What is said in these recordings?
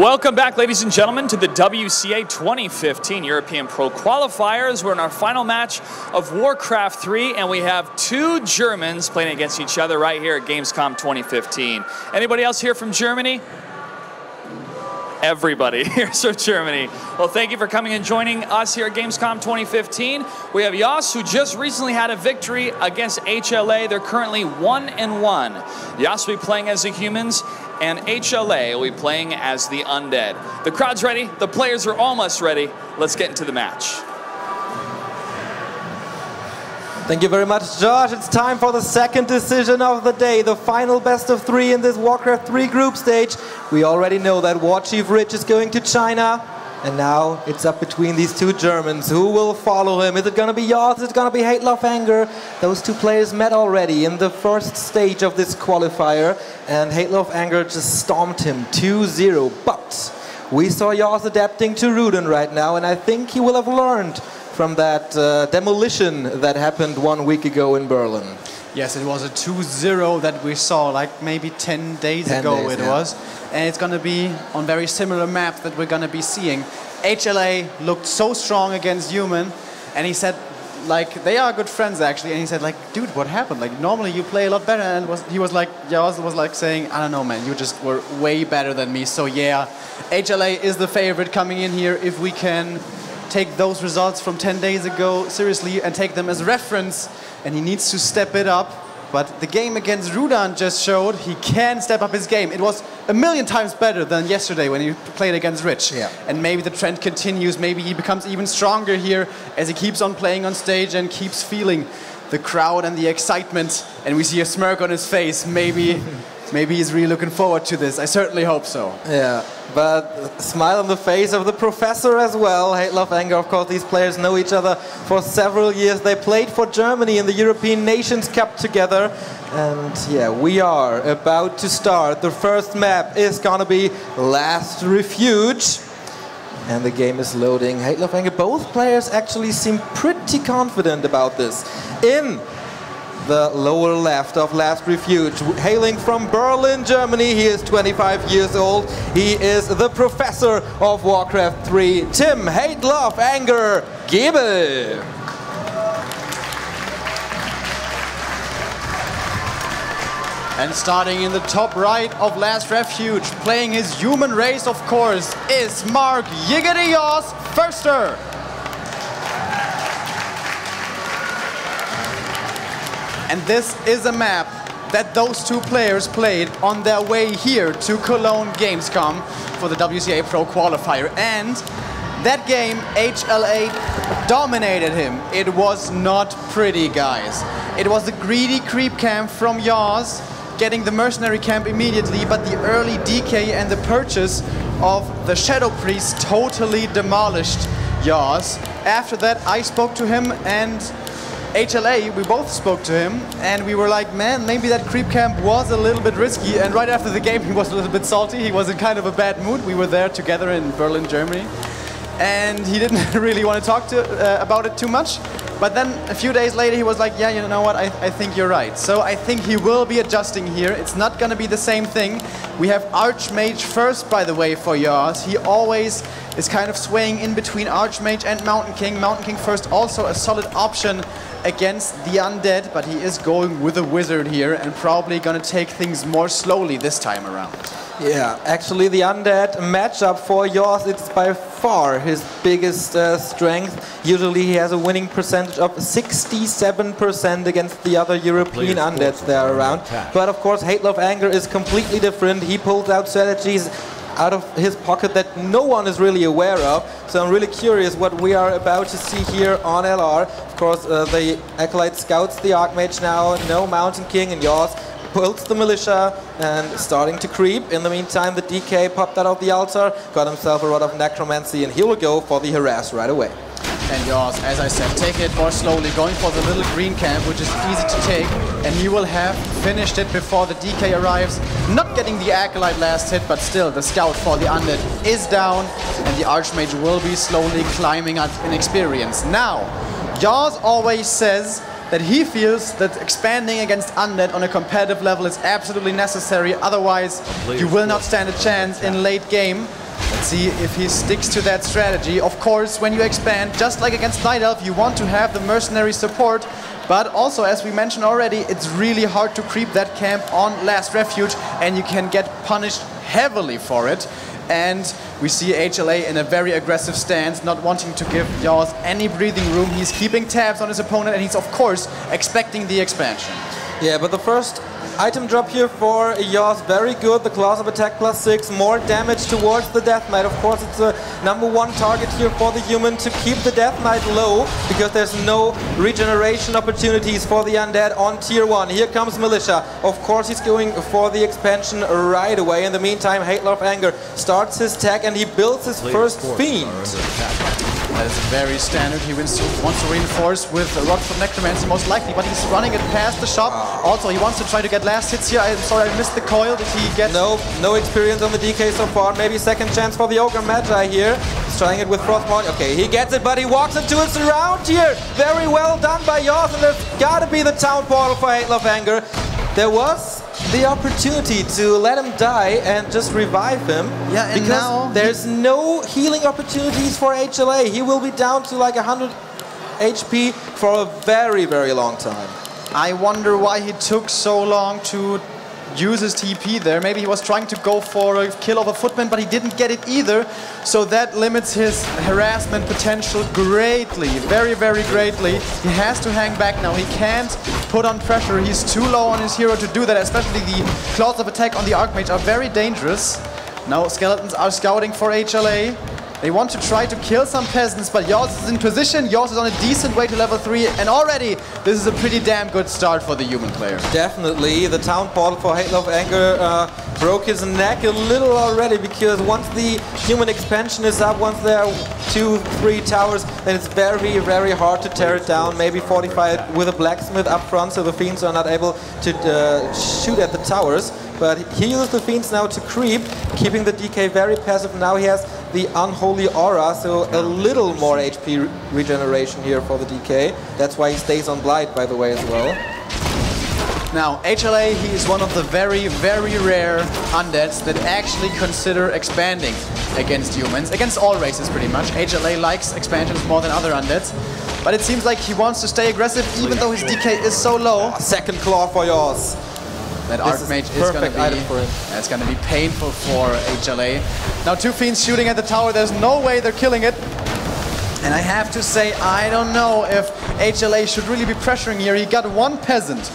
Welcome back, ladies and gentlemen, to the WCA 2015 European Pro Qualifiers. We're in our final match of WarCraft 3, and we have two Germans playing against each other right here at gamescom 2015. Anybody else here from Germany? Everybody here's from Germany. Well, thank you for coming and joining us here at gamescom 2015. We have yAwS, who just recently had a victory against HLA. They're currently 1-1. yAwS will be playing as the humans, and HLA will be playing as the undead. The crowd's ready. The players are almost ready. Let's get into the match. Thank you very much, Josh. It's time for the second decision of the day, the final best of three in this WarCraft 3 group stage. We already know that War Chief Rich is going to China, and now it's up between these two Germans. Who will follow him? Is it going to be yAwS? Is it going to be HLA? Those two players met already in the first stage of this qualifier, and HLA just stomped him 2-0. But we saw yAwS adapting to Rudin right now, and I think he will have learned from that demolition that happened 1 week ago in Berlin. Yes, it was a 2-0 that we saw like maybe 10 days ago it was. And it's going to be on very similar map that we're going to be seeing. HLA looked so strong against Human, and he said, like, they are good friends actually, and he said, like, dude, what happened? Like, normally you play a lot better, and he was like, yAwS was like saying, I don't know, man, you just were way better than me. So yeah, HLA is the favorite coming in here. If we can take those results from 10 days ago seriously and take them as reference, and he needs to step it up. But the game against Rudan just showed he can step up his game. It was a million times better than yesterday when he played against Rich. Yeah. And maybe the trend continues. Maybe he becomes even stronger here as he keeps on playing on stage and keeps feeling the crowd and the excitement. And we see a smirk on his face. Maybe he's really looking forward to this. I certainly hope so. Yeah, but smile on the face of the professor as well. HLA, of course, these players know each other for several years. They played for Germany in the European Nations Cup together. And yeah, we are about to start. The first map is gonna be Last Refuge. And the game is loading. HLA, both players actually seem pretty confident about this. In the lower left of Last Refuge, hailing from Berlin, Germany, he is 25 years old. He is the professor of WarCraft 3, Tim Hate Love Anger Gebel. And starting in the top right of Last Refuge, playing his human race, of course, is Mark Yiggity yAwS Förster. And this is a map that those two players played on their way here to Cologne Gamescom for the WCA Pro Qualifier. And that game, HLA dominated him. It was not pretty, guys. It was the greedy creep camp from yAwS, getting the mercenary camp immediately, but the early DK and the purchase of the Shadow Priest totally demolished yAwS. After that, I spoke to him, and HLA, we both spoke to him, and we were like, man, maybe that creep camp was a little bit risky. And right after the game, he was a little bit salty. He was in kind of a bad mood. We were there together in Berlin, Germany, and he didn't really want to talk about it too much. But then a few days later, he was like, yeah, you know what, I think you're right. So I think he will be adjusting here. It's not going to be the same thing. We have Archmage first, by the way, for yAwS. He always is kind of swaying in between Archmage and Mountain King. Mountain King first, also a solid option against the undead, but he is going with a wizard here and probably going to take things more slowly this time around. Yeah, actually the undead matchup for yAwS, it's by far his biggest strength. Usually he has a winning percentage of 67% against the other European undeads that are around. But of course Hate Love Anger is completely different. He pulls out strategies out of his pocket that no one is really aware of. So I'm really curious what we are about to see here on LR. Of course, the Acolyte scouts the Archmage now, no Mountain King, and yAwS pulls the Militia and starting to creep. In the meantime, the DK popped out of the altar, got himself a Rod of Necromancy, and he will go for the Harass right away. And yAwS, as I said, take it more slowly, going for the little green camp, which is easy to take, and he will have finished it before the DK arrives. Not getting the Acolyte last hit, but still the scout for the undead is down, and the Archmage will be slowly climbing up in experience. Now, yAwS always says that he feels that expanding against undead on a competitive level is absolutely necessary, otherwise you will not stand a chance in late game. Let's see if he sticks to that strategy. Of course, when you expand, just like against Night Elf, you want to have the mercenary support. But also, as we mentioned already, it's really hard to creep that camp on last Refuge, and you can get punished heavily for it. And we see HLA in a very aggressive stance, not wanting to give yAwS any breathing room. He's keeping tabs on his opponent, and he's, of course, expecting the expansion. Yeah, but the first item drop here for yAwS, very good. The class of attack +6, more damage towards the Death Knight. Of course, it's a #1 target here for the human to keep the Death Knight low, because there's no regeneration opportunities for the Undead on tier 1. Here comes Militia. Of course, he's going for the expansion right away. In the meantime, Hateful of Anger starts his tag and he builds his first Fiend. That is very standard. He wants to reinforce with Rockford Necromancy most likely, but he's running it past the shop. Also, he wants to try to get last hits here. I'm sorry, I missed the coil. Did he get... No experience on the DK so far. Maybe second chance for the Ogre Magi here. He's trying it with Frostpoint. Okay, he gets it, but he walks into a surround here. Very well done by yAwS, and there's gotta be the Town Portal for Hateful of Anger. There was the opportunity to let him die and just revive him. Yeah, and because now there's no healing opportunities for HLA. He will be down to like 100 HP for a very, very long time. I wonder why he took so long to use his TP there. Maybe he was trying to go for a kill of a footman, but he didn't get it either. So that limits his harassment potential greatly, very, very greatly. He has to hang back now. He can't put on pressure. He's too low on his hero to do that, especially the claws of attack on the Archmage are very dangerous. Now Skeletons are scouting for HLA. They want to try to kill some peasants, but yAwS is in position. yAwS is on a decent way to level 3, and already this is a pretty damn good start for the human player. Definitely. The Town Portal for Hateful of Anger broke his neck a little already, because once the human expansion is up, once there are 2-3 towers, then it's very, very hard to tear it down. Maybe fortify it with a blacksmith up front, so the Fiends are not able to shoot at the towers. But he uses the Fiends now to creep, keeping the DK very passive. Now he has the Unholy Aura, so a little more HP regeneration here for the DK. That's why he stays on Blight, by the way, as well. Now, HLA, he is one of the very, very rare undeads that actually consider expanding against humans, against all races pretty much. HLA likes expansions more than other undeads, but it seems like he wants to stay aggressive even though his DK is so low. Second claw for yAwS. That Archmage is going to be, it's going to be painful for HLA. Now 2 Fiends shooting at the tower, there's no way they're killing it. And I have to say, I don't know if HLA should really be pressuring here. He got 1 peasant,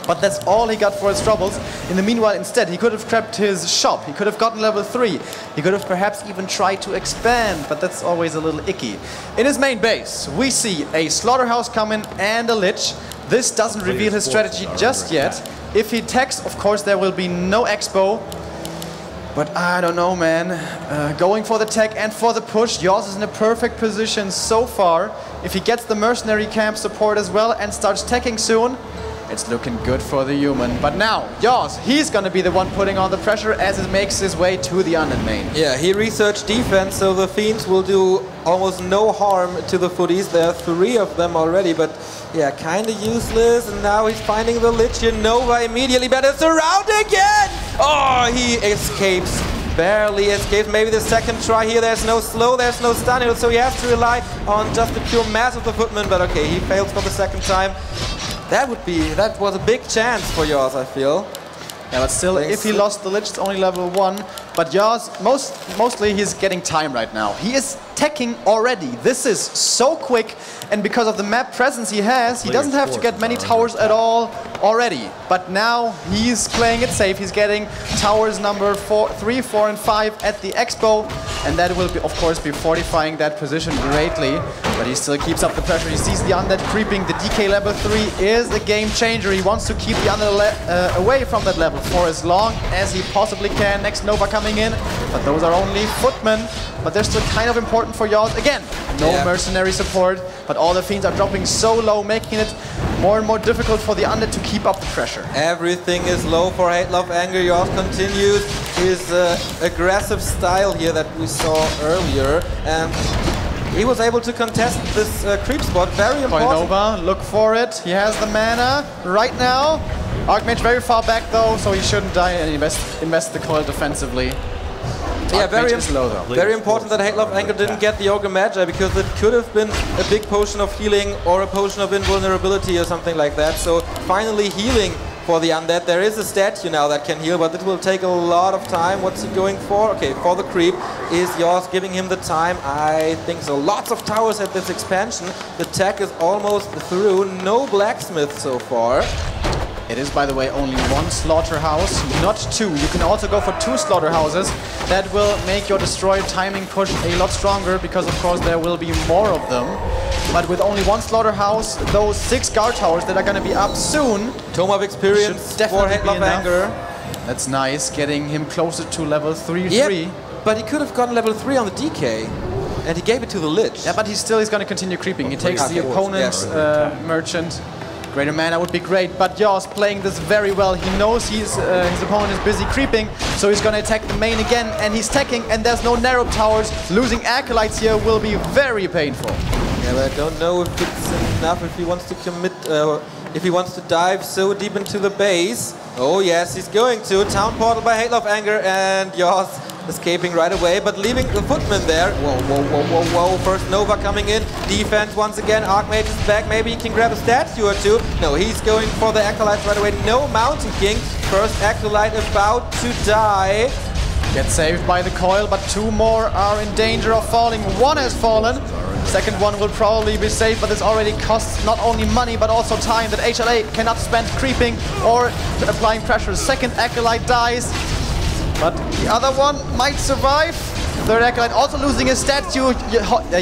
but that's all he got for his troubles. In the meanwhile, instead, he could have prepped his shop. He could have gotten level 3. He could have perhaps even tried to expand, but that's always a little icky. In his main base, we see a Slaughterhouse coming and a Lich. This doesn't reveal his strategy just yet. If he attacks, of course, there will be no expo. But I don't know, man. Going for the tech and for the push, yAwS is in a perfect position so far. If he gets the mercenary camp support as well and starts teching soon, it's looking good for the human. But now, yAwS, he's going to be the one putting on the pressure as it makes his way to the Undead main. Yeah, he researched defense, so the Fiends will do almost no harm to the footies. There are 3 of them already, but yeah, kind of useless. And now he's finding the Lich here. Nova immediately, but it's around again! Oh, he escapes. Barely escapes. Maybe the second try here. There's no slow, there's no stun, so he has to rely on just the pure mass of the footman. But okay, he fails for the second time. That was a big chance for yAwS, I feel. Yeah, but still, if he lost the Lich, it's only level 1. But yAwS, mostly he's getting time right now. He is teching already. This is so quick, and because of the map presence he has, he doesn't have to get many towers at all already. But now he's playing it safe. He's getting towers number 3, 4, and 5 at the expo, and that will, of course, be fortifying that position greatly. But he still keeps up the pressure. He sees the Undead creeping. The DK level 3 is a game changer. He wants to keep the Undead away from that level for as long as he possibly can. Next Nova coming in, but those are only footmen. But they're still kind of important for yAwS. Again, no mercenary support, but all the Fiends are dropping so low, making it more and more difficult for the Undead to keep up the pressure. Everything is low for Hateful of Anger. yAwS continues his aggressive style here that we saw earlier, and he was able to contest this creep spot. Very important. Nova, look for it. He has the mana right now. Archmage very far back though, so he shouldn't die and invest the coil defensively. Yeah, very low, important that HLA Anger didn't get the Ogre Magi, because it could have been a big potion of healing or a potion of invulnerability or something like that. So finally healing for the Undead. There is a statue now that can heal, but it will take a lot of time. What's he going for? Okay, for the creep. Is yAwS giving him the time? I think so. Lots of towers at this expansion. The tech is almost through. No blacksmith so far. It is, by the way, only one slaughterhouse, not two. You can also go for 2 slaughterhouses. That will make your destroy timing push a lot stronger, because of course there will be more of them. But with only one slaughterhouse, those 6 guard towers that are going to be up soon. Tome of experience for HLA Anger. That's nice, getting him closer to level 3. Yep, but he could have gotten level 3 on the DK. And he gave it to the Lich. Yeah, but he's going to continue creeping. He takes the opponent's merchant. Greater mana would be great, but yAwS playing this very well. He knows his opponent is busy creeping, so he's going to attack the main again, and he's teching, and there's no narrow towers. Losing acolytes here will be very painful. Yeah, but I don't know if it's enough, if he wants to commit, if he wants to dive so deep into the base. Oh yes, he's going to. Town portal by HLA Anger, and yAwS escaping right away, but leaving the footman there. Whoa, whoa, whoa, whoa, whoa. First Nova coming in. Defense once again. Archmage is back. Maybe he can grab a statue or two. No, he's going for the Acolytes right away. No Mountain King. First Acolyte about to die. Gets saved by the coil, but 2 more are in danger of falling. 1 has fallen. Second one will probably be safe, but this already costs not only money, but also time that HLA cannot spend creeping or applying pressure. Second Acolyte dies. But the other one might survive. Third Acolyte also losing his statue.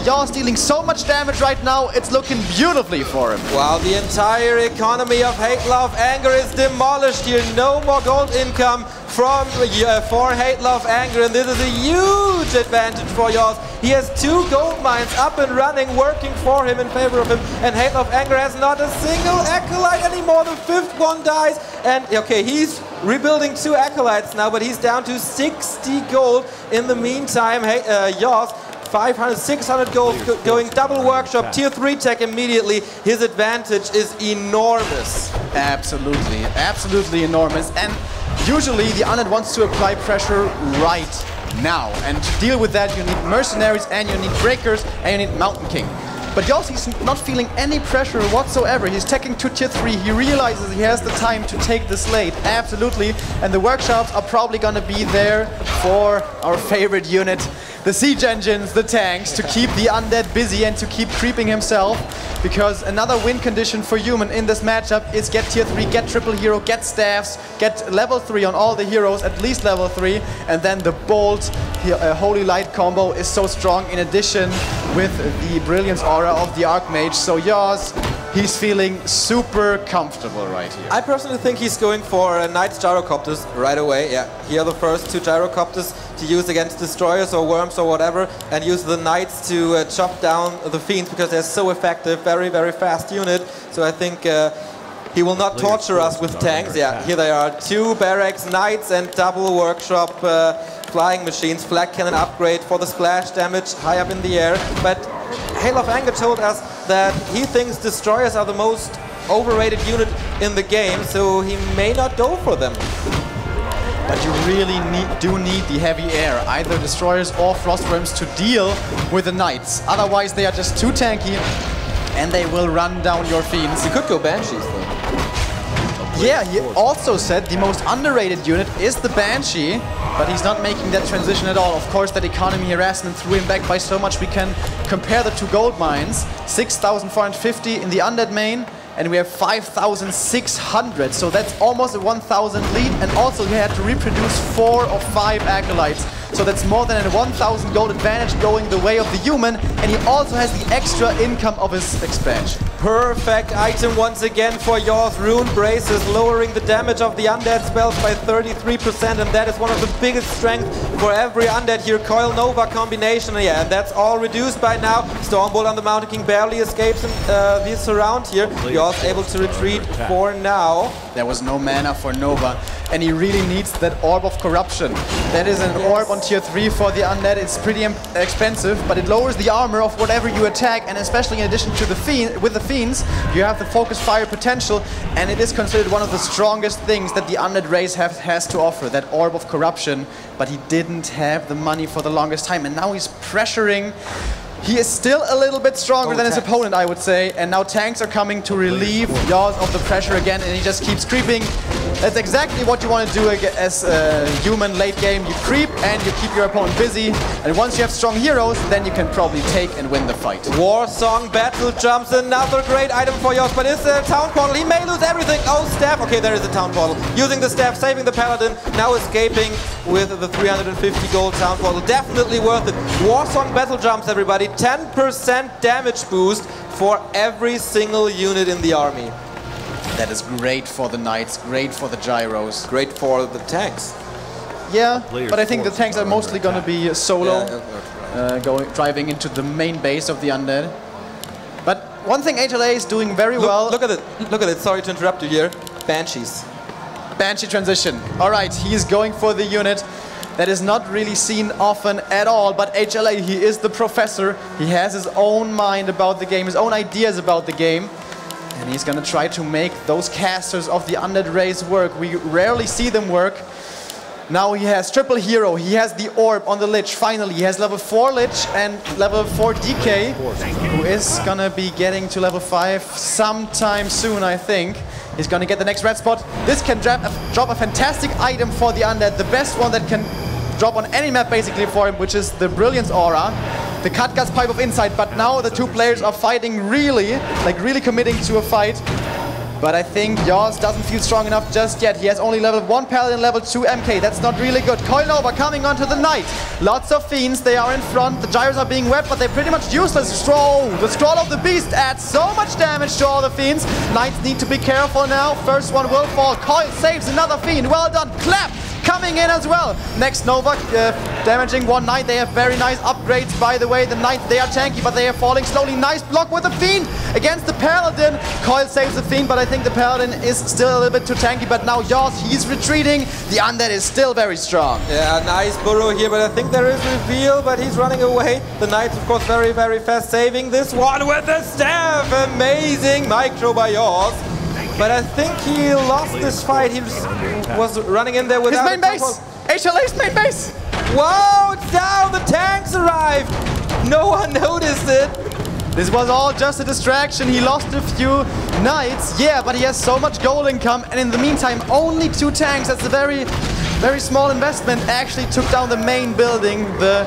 yAwS dealing so much damage right now, it's looking beautifully for him. Wow, the entire economy of HLA Anger is demolished here. No more gold income for HLA Anger, and this is a huge advantage for yAwS. He has 2 gold mines up and running, working for him, in favor of him, and HLA Anger has not a single Acolyte anymore. The 5th one dies, and okay, he's rebuilding 2 Acolytes now, but he's down to 60 gold. In the meantime, yAwS 500, 600 gold, going double workshop, tier 3 tech immediately. His advantage is enormous. Absolutely, absolutely enormous. And usually the Undead wants to apply pressure right now. And to deal with that, you need mercenaries, and you need breakers, and you need Mountain King. But yAwS, he's not feeling any pressure whatsoever. He's teching to tier 3. He realizes he has the time to take this late. Absolutely. And the workshops are probably going to be there for our favorite unit, the siege engines, the tanks, to keep the Undead busy and to keep creeping himself. Because another win condition for Human in this matchup is get tier 3, get triple hero, get staffs, get level 3 on all the heroes, at least level 3. And then the Bolt, Holy Light combo is so strong, in addition with the Brilliance aura of the Archmage. So yAwS, he's feeling super comfortable right here. I personally think he's going for a Knight's Gyrocopters right away. Yeah, here are the first 2 Gyrocopters to use against Destroyers or Worms or whatever, and use the Knights to chop down the Fiends, because they're so effective. Very, very fast unit. So I think he will not torture us with tanks. Yeah, here they are. 2 Barracks, Knights, and double workshop flying machines. Flag cannon upgrade for the splash damage high up in the air. But HLA Anger told us that he thinks Destroyers are the most overrated unit in the game, so he may not go for them. But you really do need the heavy air, either Destroyers or Frostworms, to deal with the Knights. Otherwise they are just too tanky, and they will run down your Fiends. You could go Banshees though. Yeah, he also said the most underrated unit is the Banshee, but he's not making that transition at all. Of course, that economy harassment threw him back by so much. We can compare the 2 gold mines, 6,450 in the Undead main, and we have 5,600, so that's almost a 1,000 lead, and also he had to reproduce 4 or 5 Acolytes. So that's more than a 1,000 gold advantage going the way of the Human, and he also has the extra income of his expansion. Perfect item once again for yAwS. Rune Braces, lowering the damage of the Undead spells by 33%, and that is one of the biggest strengths for every Undead here. Coil Nova combination, yeah, and that's all reduced by now. Stormbolt on the Mountain King barely escapes this round here. yAwS able to retreat for now. There was no mana for Nova, and he really needs that Orb of Corruption. That is an orb on tier 3 for the Undead. It's pretty expensive, but it lowers the armor of whatever you attack, and especially in addition to the with the Fiends, you have the Focus Fire potential, and it is considered one of the strongest things that the Undead race has to offer, that Orb of Corruption, but he didn't have the money for the longest time, and now he's pressuring. He is still a little bit stronger than his opponent, I would say, and now tanks are coming to relieve yAwS of the pressure again, and he just keeps creeping. That's exactly what you want to do as a human late game. You creep and you keep your opponent busy, and once you have strong heroes, then you can probably take and win the fight. War Song Battle Jumps, another great item for yAwS, but it's a Town Portal. He may lose everything. Oh, Staff. Okay, there is a Town Portal. Using the Staff, saving the Paladin, now escaping with the 350 gold Town Portal. Definitely worth it. War Song Battle Jumps, everybody. 10% damage boost for every single unit in the army. That is great for the Knights, great for the Gyros. Great for the tanks. Yeah, but I think the tanks are mostly going to be solo, driving into the main base of the Undead. But one thing HLA is doing very well... Look at it, look at it, sorry to interrupt you here. Banshees. Banshee transition. Alright, he is going for the unit that is not really seen often at all, but HLA, he is the professor. He has his own mind about the game, his own ideas about the game. And he's gonna try to make those casters of the Undead race work. We rarely see them work. Now he has triple hero, he has the orb on the Lich, finally. He has level 4 Lich and level 4 DK, who is gonna be getting to level 5 sometime soon, I think. He's gonna get the next red spot. This can drop a fantastic item for the Undead, the best one that can drop on any map basically for him, which is the Brilliance Aura, the Katga's Pipe of Insight. But now the two players are fighting really committing to a fight. But I think yAwS doesn't feel strong enough just yet. He has only level 1 Paladin, level 2 MK. That's not really good. Coilnova coming onto the Knight. Lots of Fiends, they are in front. The Gyros are being webbed, but they're pretty much useless. The Scroll of the Beast adds so much damage to all the Fiends. Knights need to be careful now. First one will fall. Coil saves another Fiend. Well done. Clap! Coming in as well. Next Nova damaging one Knight. They have very nice upgrades, by the way. The Knights, they are tanky, but they are falling slowly. Nice block with the Fiend against the Paladin. Coil saves the Fiend, but I think the Paladin is still a little bit too tanky. But now yAwS, he's retreating. The Undead is still very strong. Yeah, nice burrow here, but I think there is reveal, but he's running away. The Knights, of course, very, very fast, saving this one with the Staff. Amazing micro by yAwS. But I think he lost this fight. He was running in there without... His main base! HLA's main base! Whoa, it's down! The tanks arrived! No one noticed it! This was all just a distraction. He lost a few Knights, yeah, but he has so much gold income, and in the meantime, only 2 tanks. That's a very, very small investment. Actually took down the main building, the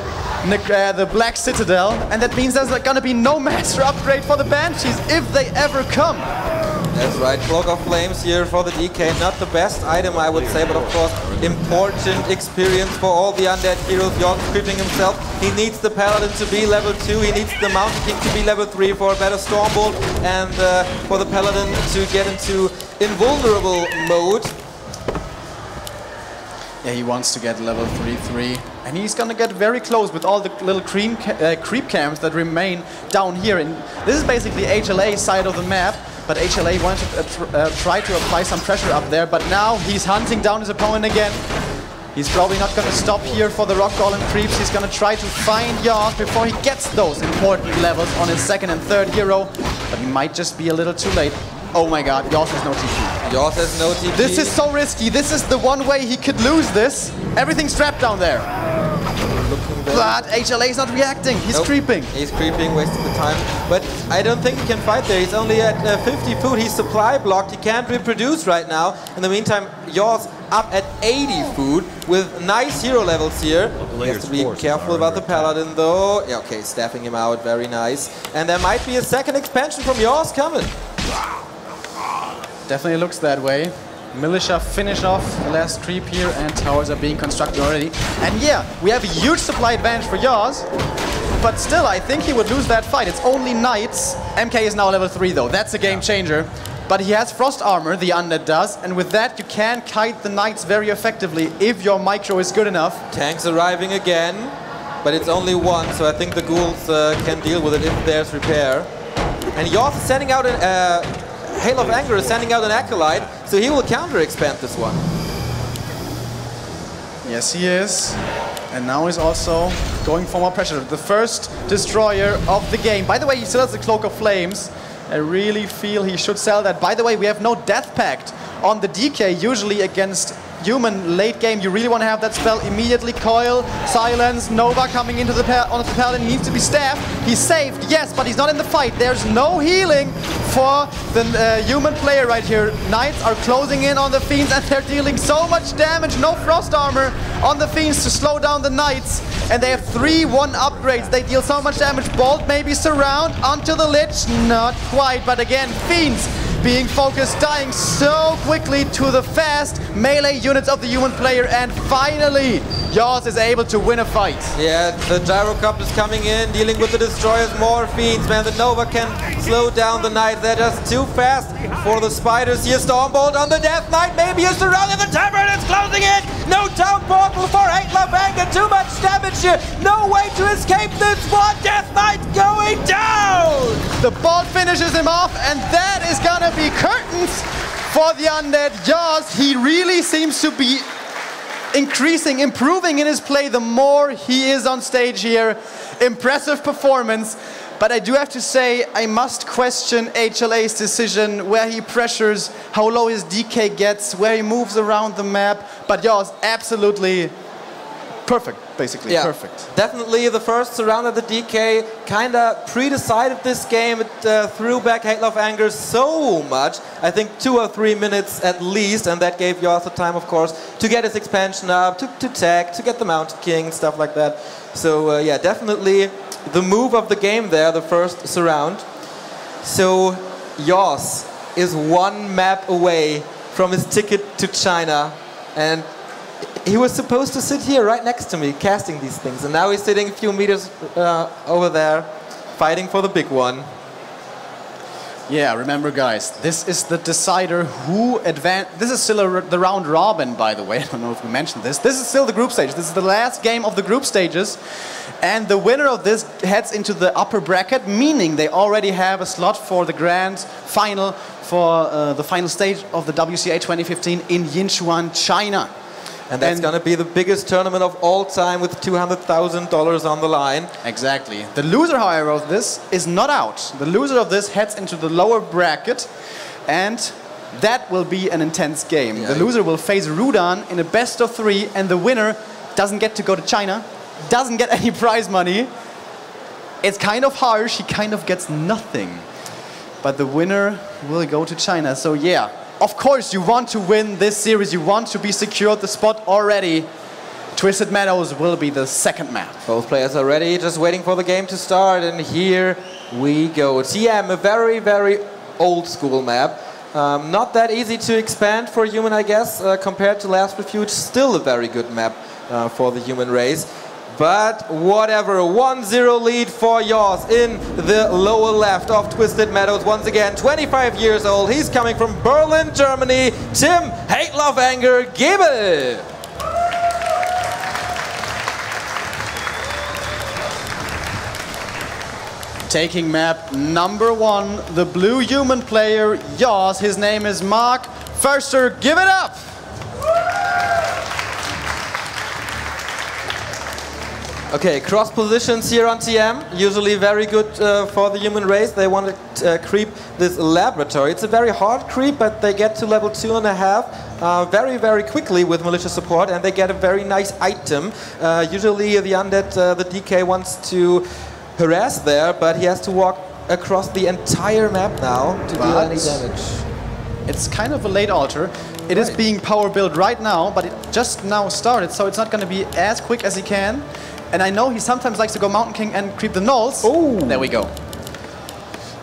Black Citadel, and that means there's gonna be no master upgrade for the Banshees if they ever come. That's right, Cloak of Flames here for the DK. Not the best item, I would say, but of course, important experience for all the Undead heroes. yAwS creeping himself. He needs the Paladin to be level 2. He needs the Mountain King to be level 3 for a better Stormbolt, and for the Paladin to get into invulnerable mode. Yeah, he wants to get level 3-3. And he's gonna get very close with all the little creep camps that remain down here. And this is basically HLA's side of the map. But HLA wanted to try to apply some pressure up there, but now he's hunting down his opponent again. He's probably not going to stop here for the Rock Golem creeps. He's going to try to find yAwS before he gets those important levels on his second and third hero. But he might just be a little too late. Oh my god, yAwS has no TP. yAwS has no TP. This is so risky. This is the one way he could lose this. Everything's trapped down there. But HLA is not reacting. He's creeping. He's creeping, wasting the time. But I don't think he can fight there. He's only at 50 food. He's supply blocked. He can't reproduce right now. In the meantime, yAwS up at 80 food with nice hero levels here. He has to be careful about the Paladin though. Yeah, okay, staffing him out. Very nice. And there might be a second expansion from yAwS coming. Definitely looks that way. Militia finish off the last creep here, and towers are being constructed already. And yeah, we have a huge supply advantage for yAwS, but still, I think he would lose that fight. It's only Knights. MK is now level 3 though, that's a game changer. But he has Frost Armor, the Undead does, and with that you can kite the Knights very effectively if your micro is good enough. Tanks arriving again, but it's only one, so I think the ghouls can deal with it if there's repair. And yAwS is sending out Hail of Anger is sending out an Acolyte, so he will counter-expand this one. Yes, he is. And now he's also going for more pressure. The first destroyer of the game. By the way, he still has the Cloak of Flames. I really feel he should sell that. By the way, we have no Death Pact on the DK. Usually against human late game, you really want to have that spell immediately. Coil, Silence, Nova coming into the onto the Paladin. He needs to be staffed. He's saved, yes, but he's not in the fight. There's no healing for the human player right here. Knights are closing in on the Fiends and they're dealing so much damage. No Frost Armor on the Fiends to slow down the Knights. And they have 3-1 upgrades. They deal so much damage. Bolt maybe surround onto the Lich. Not quite, but again, Fiends being focused, dying so quickly to the fast melee units of the human player, and finally yAwS is able to win a fight. Yeah, the Gyrocopter is coming in, dealing with the destroyers, more Fiends, man. The Nova can slow down the Knight. They're just too fast for the Spiders here. Stormbolt on the Death Knight, maybe is surrounded, the Tavern is closing in! No Town Portal for HLA Anger, too much damage here, no way to escape this one! Death Knight going down! The bolt finishes him off, and that is gonna be curtains for the undead. yAwS, he really seems to be improving in his play the more he is on stage here. Impressive performance, but I do have to say I must question HLA's decision where he pressures, how low his DK gets, where he moves around the map, but yAwS absolutely perfect, basically. Yeah, perfect. Definitely the first surround at the DK kind of pre-decided this game. It threw back Hail of Anger so much. I think 2 or 3 minutes at least, and that gave yAwS the time, of course, to get his expansion up, to tag, to get the Mounted King, stuff like that. So yeah, definitely the move of the game there, the first surround. So yAwS is 1 map away from his ticket to China, and he was supposed to sit here right next to me, casting these things, and now he's sitting a few meters over there, fighting for the big one. Yeah, remember guys, this is the decider who advanced. This is still the round robin, by the way. I don't know if we mentioned this. This is still the group stage. This is the last game of the group stages. And the winner of this heads into the upper bracket, meaning they already have a slot for the grand final, for the final stage of the WCA 2015 in Yinchuan, China. And that's going to be the biggest tournament of all time with $200,000 on the line. Exactly. The loser, however, of this is not out. The loser of this heads into the lower bracket, and that will be an intense game. Yeah. The loser will face Rudan in a best of 3, and the winner doesn't get to go to China, doesn't get any prize money. It's kind of harsh, he kind of gets nothing. But the winner will go to China, so yeah. Of course, you want to win this series. You want to be secured the spot already. Twisted Meadows will be the second map. Both players are ready, just waiting for the game to start. And here we go. TM, a very, very old school map. Not that easy to expand for human, I guess, compared to last Refuge. Still a very good map for the human race. But whatever, 1-0 lead for yAwS in the lower left of Twisted Meadows. Once again, 25 years old. He's coming from Berlin, Germany. Tim, Hail of Anger, Gebel. Taking map number 1, the blue human player, yAwS. His name is Mark Förster. Give it up! Okay, cross positions here on TM, usually very good for the human race. They want to creep this laboratory. It's a very hard creep, but they get to level 2.5 very, very quickly with malicious support, and they get a very nice item. Usually the undead, the DK wants to harass there, but he has to walk across the entire map now to deal any damage. It's kind of a late altar. It is being power built right now, but it just now started, so it's not going to be as quick as he can. And I know he sometimes likes to go Mountain King and creep the Knolls. Oh, there we go.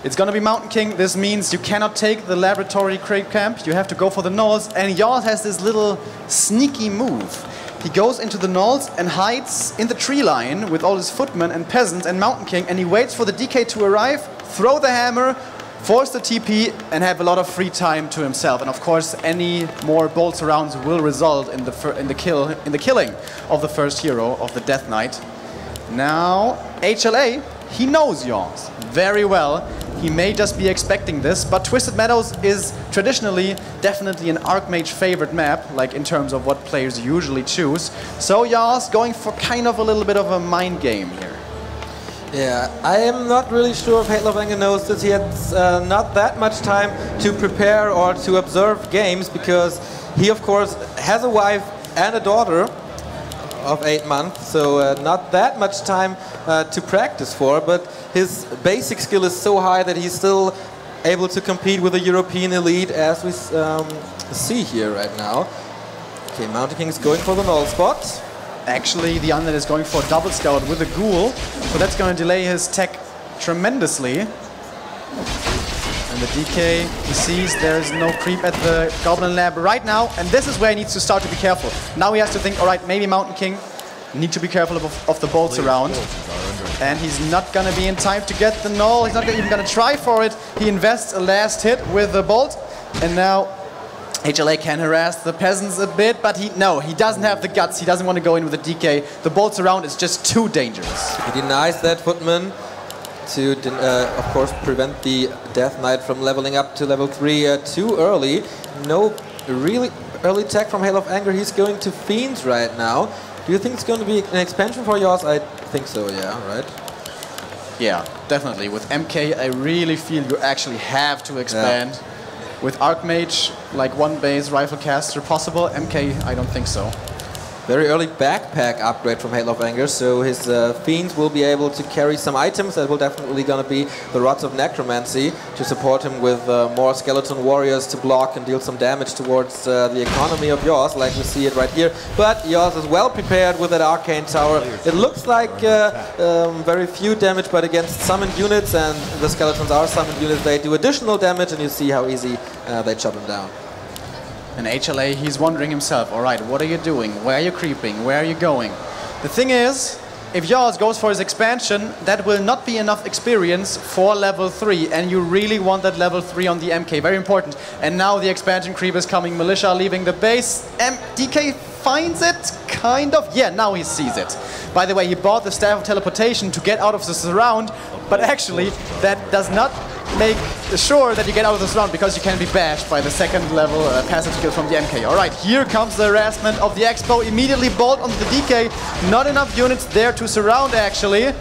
It's gonna be Mountain King. This means you cannot take the laboratory creep camp. You have to go for the Knolls. And yAwS has this little sneaky move. He goes into the Knolls and hides in the tree line with all his footmen and peasants and Mountain King, and he waits for the DK to arrive, throw the hammer, force the TP, and have a lot of free time to himself. And of course, any more bolts rounds will result in the killing of the first hero of the Death Knight. Now, HLA, he knows yAwS very well. He may just be expecting this, but Twisted Meadows is traditionally definitely an Archmage favorite map, like in terms of what players usually choose. So yAwS going for kind of a little bit of a mind game here. Yeah, I am not really sure if HLA knows this. He has not that much time to prepare or to observe games, because he of course has a wife and a daughter of 8 months, so not that much time to practice for, but his basic skill is so high that he's still able to compete with the European elite, as we see here right now. Okay, Mountain King is going for the null spot. Actually, the Undead is going for a double scout with a ghoul, so that's going to delay his tech tremendously. And the DK, he sees there's no creep at the Goblin Lab right now, and this is where he needs to start to be careful. Now he has to think, all right, maybe Mountain King, need to be careful of the bolts around. And he's not going to be in time to get the null. He's not even going to try for it. He invests a last hit with the bolt, and now HLA can harass the peasants a bit, but he doesn't have the guts. He doesn't want to go in with the DK. The bolts around is just too dangerous. He denies that footman to, of course, prevent the Death Knight from leveling up to level 3 too early. No really early tech from Hail of Anger. He's going to Fiends right now. Do you think it's going to be an expansion for yAwS? I think so, yeah, right? Yeah, definitely. With MK, I really feel you actually have to expand. Yeah. With Archmage, like one base rifle caster possible. MK, I don't think so. Very early backpack upgrade from Hail of Anger, so his Fiends will be able to carry some items that will definitely going to be the Rods of Necromancy to support him with more Skeleton Warriors to block and deal some damage towards the economy of yAwS, like we see it right here. But yAwS is well prepared with that Arcane Tower. It looks like very few damage, but against summoned units, and the Skeletons are summoned units, they do additional damage, and you see how easy they chop him down. And HLA, he's wondering himself, all right, what are you doing? Where are you creeping? Where are you going? The thing is, if yAwS goes for his expansion, that will not be enough experience for level 3, and you really want that level 3 on the MK, very important. And now the expansion creep is coming, Militia leaving the base, DK finds it, kind of, yeah, now he sees it. By the way, he bought the Staff of Teleportation to get out of the surround, but actually that does not make sure that you get out of the surround, because you can be bashed by the second level passive skill from the MK. Alright, here comes the harassment of the Expo, immediately bolt on the DK, not enough units there to surround actually.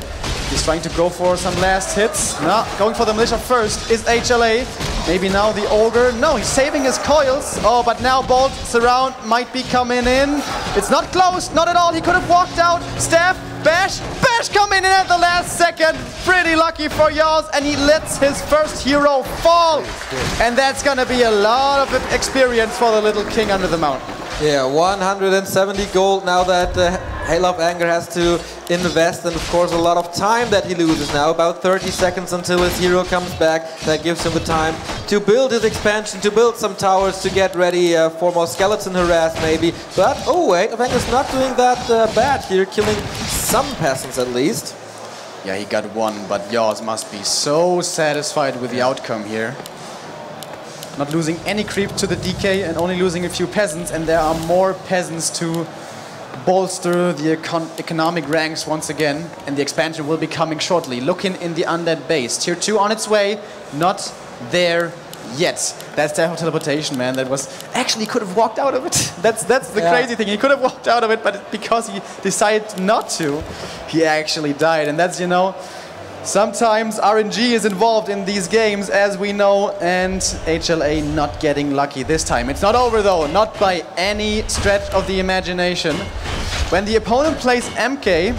He's trying to go for some last hits. No, going for the Militia first is HLA. Maybe now the Ogre. No, he's saving his coils. Oh, but now Bolt Surround might be coming in. It's not close, not at all. He could have walked out. Staff, Bash. Bash coming in at the last second. Pretty lucky for yAwS, and he lets his first hero fall. And that's going to be a lot of experience for the little king under the mountain. Yeah, 170 gold now that Hail of Anger has to invest, and of course a lot of time that he loses now, about 30 seconds until his hero comes back. That gives him the time to build his expansion, to build some towers, to get ready for more skeleton harass maybe. But, oh wait, of Anger's not doing that bad here, killing some peasants at least. Yeah, he got one, but yAwS must be so satisfied with the outcome here. Not losing any creep to the DK and only losing a few peasants, and there are more peasants to bolster the economic ranks once again, and the expansion will be coming shortly. Looking in the undead base. Tier 2 on its way, not there yet. That's Staff of Teleportation, man. That was... Actually, he could have walked out of it. That's the crazy thing. He could have walked out of it, but because he decided not to, he actually died. And that's, you know... Sometimes RNG is involved in these games, as we know, and HLA not getting lucky this time. It's not over though, not by any stretch of the imagination. When the opponent plays MK,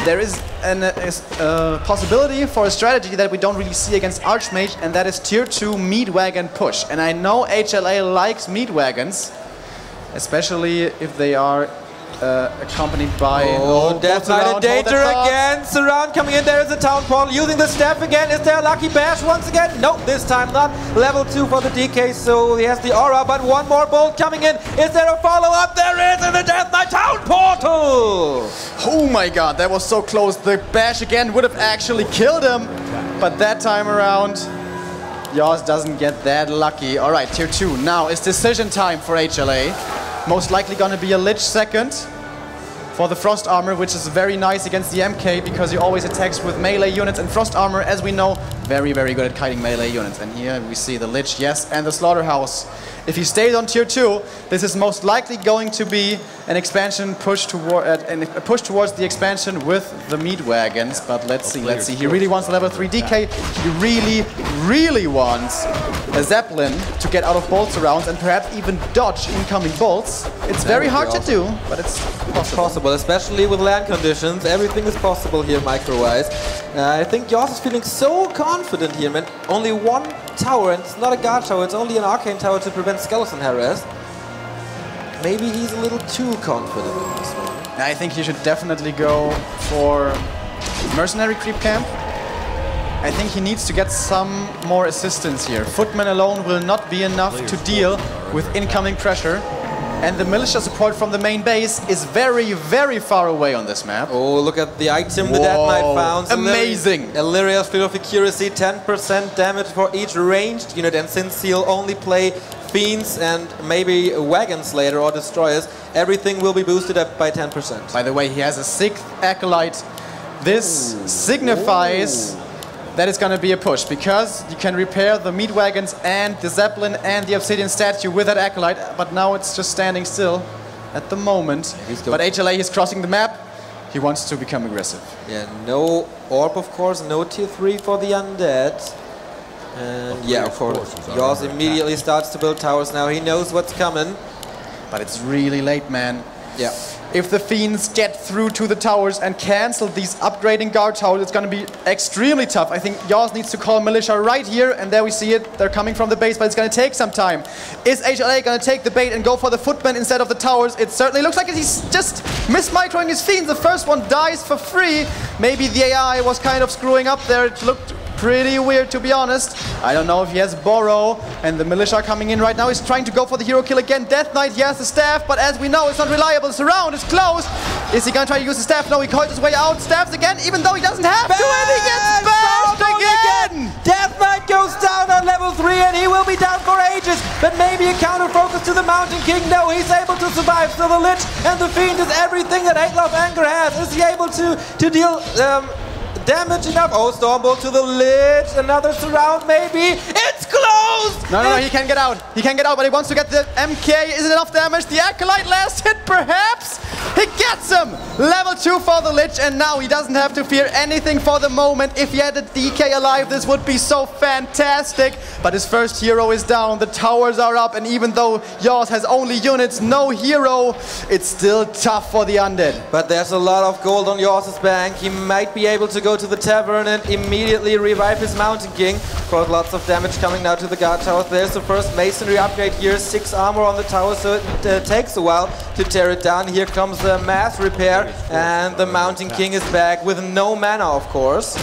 there is a possibility for a strategy that we don't really see against Archmage, and that is Tier 2 Meat Wagon push. And I know HLA likes meat wagons, especially if they are accompanied by... Oh, Death Knight and Danger again. Surround coming in. There is a Town Portal using the staff again. Is there a lucky bash once again? Nope, this time not. Level 2 for the DK, so he has the aura, but one more bolt coming in. Is there a follow-up? There is in the Death Knight Town Portal! Oh my god, that was so close. The bash again would have actually killed him, but that time around, yAwS doesn't get that lucky. Alright, Tier 2. Now it's decision time for HLA. Most likely gonna be a Lich second. for the Frost Armor, which is very nice against the MK because he always attacks with melee units, and Frost Armor, as we know, very, very good at kiting melee units. And here we see the Lich, yes, and the Slaughterhouse. If he stays on tier 2, this is most likely going to be an expansion push towards the expansion with the meat wagons. But let's see. He really wants a level 3 DK. He really, really wants a Zeppelin to get out of bolt surrounds and perhaps even dodge incoming bolts. It's very hard to do, but it's possible. Especially with land conditions. Everything is possible here micro-wise. I think yAwS is feeling so confident here, man. Only one tower, and it's not a guard tower, it's only an arcane tower to prevent skeleton harass. Maybe he's a little too confident in this one. I think he should definitely go for mercenary creep camp. I think he needs to get some more assistance here. Footmen alone will not be enough to deal with incoming pressure. And the militia support from the main base is very, very far away on this map. Oh, look at the item the Dead Knight found. Amazing! Illyria's Field of Accuracy, 10% damage for each ranged unit. And since he'll only play Fiends and maybe Wagons later or Destroyers, everything will be boosted up by 10%. By the way, he has a 6th Acolyte. This signifies that it's going to be a push, because you can repair the meat wagons and the Zeppelin and the Obsidian statue with that Acolyte, but now it's just standing still at the moment. But HLA is crossing the map. He wants to become aggressive. Yeah, no orb, of course, no tier 3 for the undead. And yeah, of course, yAwS immediately starts to build towers now. He knows what's coming. But it's really late, man. Yeah. If the Fiends get through to the towers and cancel these upgrading guard towers, it's going to be extremely tough. I think yAwS needs to call Militia right here, and there we see it. They're coming from the base, but it's going to take some time. Is HLA going to take the bait and go for the Footmen instead of the towers? It certainly looks like he's just mismicroing his Fiends. The first one dies for free. Maybe the AI was kind of screwing up there. It looked pretty weird, to be honest. I don't know if he has Borrow, and the Militia coming in right now. He's trying to go for the hero kill again. Death Knight, he has the staff, but as we know, it's not reliable. The surround is close. Is he going to try to use the staff? No, he calls his way out. Staffs again, even though he doesn't have to, and he gets bashed again! Death Knight goes down on level 3, and he will be down for ages. But maybe a counter focus to the Mountain King. No, he's able to survive. So the Lich and the Fiend is everything that Hate Love Anger has. Is he able to deal damage enough? Oh, Stormbolt to the Lich. Another surround, maybe. It's closed! No, he can get out. He can get out, but he wants to get the MK. Is it enough damage? The Acolyte last hit, perhaps? He gets him! Level 2 for the Lich, and now he doesn't have to fear anything for the moment. If he had a DK alive, this would be so fantastic. But his first hero is down. The towers are up, and even though yAwS has only units, no hero, it's still tough for the undead. But there's a lot of gold on yAwS's bank. He might be able to go to the tavern and immediately revive his Mountain King. Of course, lots of damage coming now to the guard towers. There's the first masonry upgrade here. 6 armor on the tower, so it takes a while to tear it down. Here comes the mass repair, and the Mountain King is back with no mana, of course.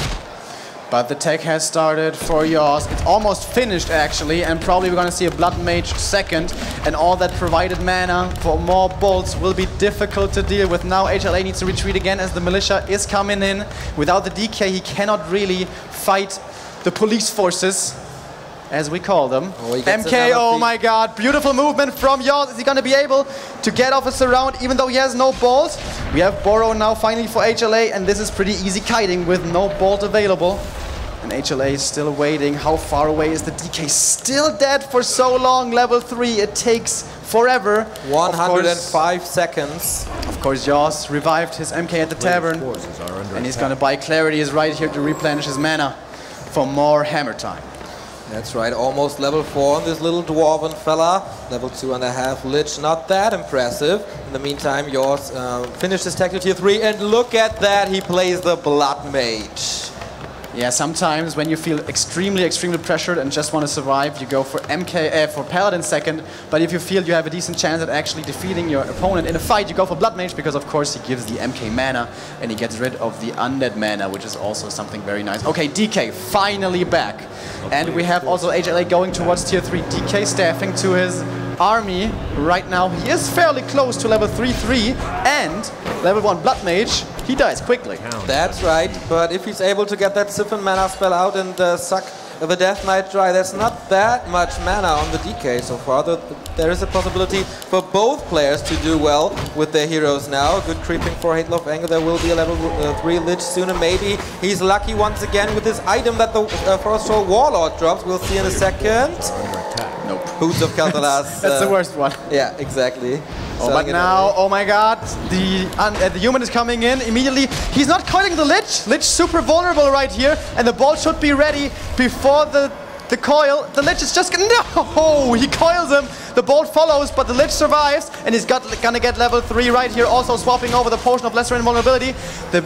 But the tech has started for yAwS. It's almost finished, actually, and probably we're going to see a Blood Mage second, and all that provided mana for more bolts will be difficult to deal with. Now HLA needs to retreat again as the Militia is coming in. Without the DK, he cannot really fight the police forces, as we call them. Oh, MK, oh my god, beautiful movement from yAwS. Is he going to be able to get off a surround even though he has no bolt? We have Borrow now finally for HLA, and this is pretty easy kiting with no bolt available. And HLA is still waiting. How far away is the DK? Still dead for so long. Level 3, it takes forever. 105 seconds. Of course, yAwS revived his MK at the tavern. And he's going to buy Clarity is right here to replenish his mana for more hammer time. That's right, almost level 4 on this little dwarven fella. Level 2.5 Lich, not that impressive. In the meantime, yAwS finished his tech to tier 3, and look at that, he plays the Blood Mage. Yeah, sometimes when you feel extremely pressured and just want to survive, you go for for Paladin second. But if you feel you have a decent chance at actually defeating your opponent in a fight, you go for Blood Mage, because of course he gives the MK mana and he gets rid of the undead mana, which is also something very nice. Okay, DK finally back. And we have also HLA going towards tier 3. DK staffing to his army right now. He is fairly close to level 3-3, and level 1 Blood Mage, he dies quickly. That's right, but if he's able to get that Siphon mana spell out and suck the Death Knight try. There's not that much mana on the DK so far. There is a possibility for both players to do well with their heroes now. Good creeping for hateloFanger. There will be a level 3 Lich sooner, maybe. He's lucky once again with this item that the Forest Troll Warlord drops. We'll see in a second. Nope. Boots of Kaltalas. That's the worst one. Yeah, exactly. Oh, but now, oh my god, the human is coming in immediately. He's not coiling the Lich. Lich super vulnerable right here, and the ball should be ready before the coil. The Lich is just no! He coils him. The bolt follows, but the Lich survives, and he's gonna get level 3 right here, also swapping over the Potion of Lesser Invulnerability. The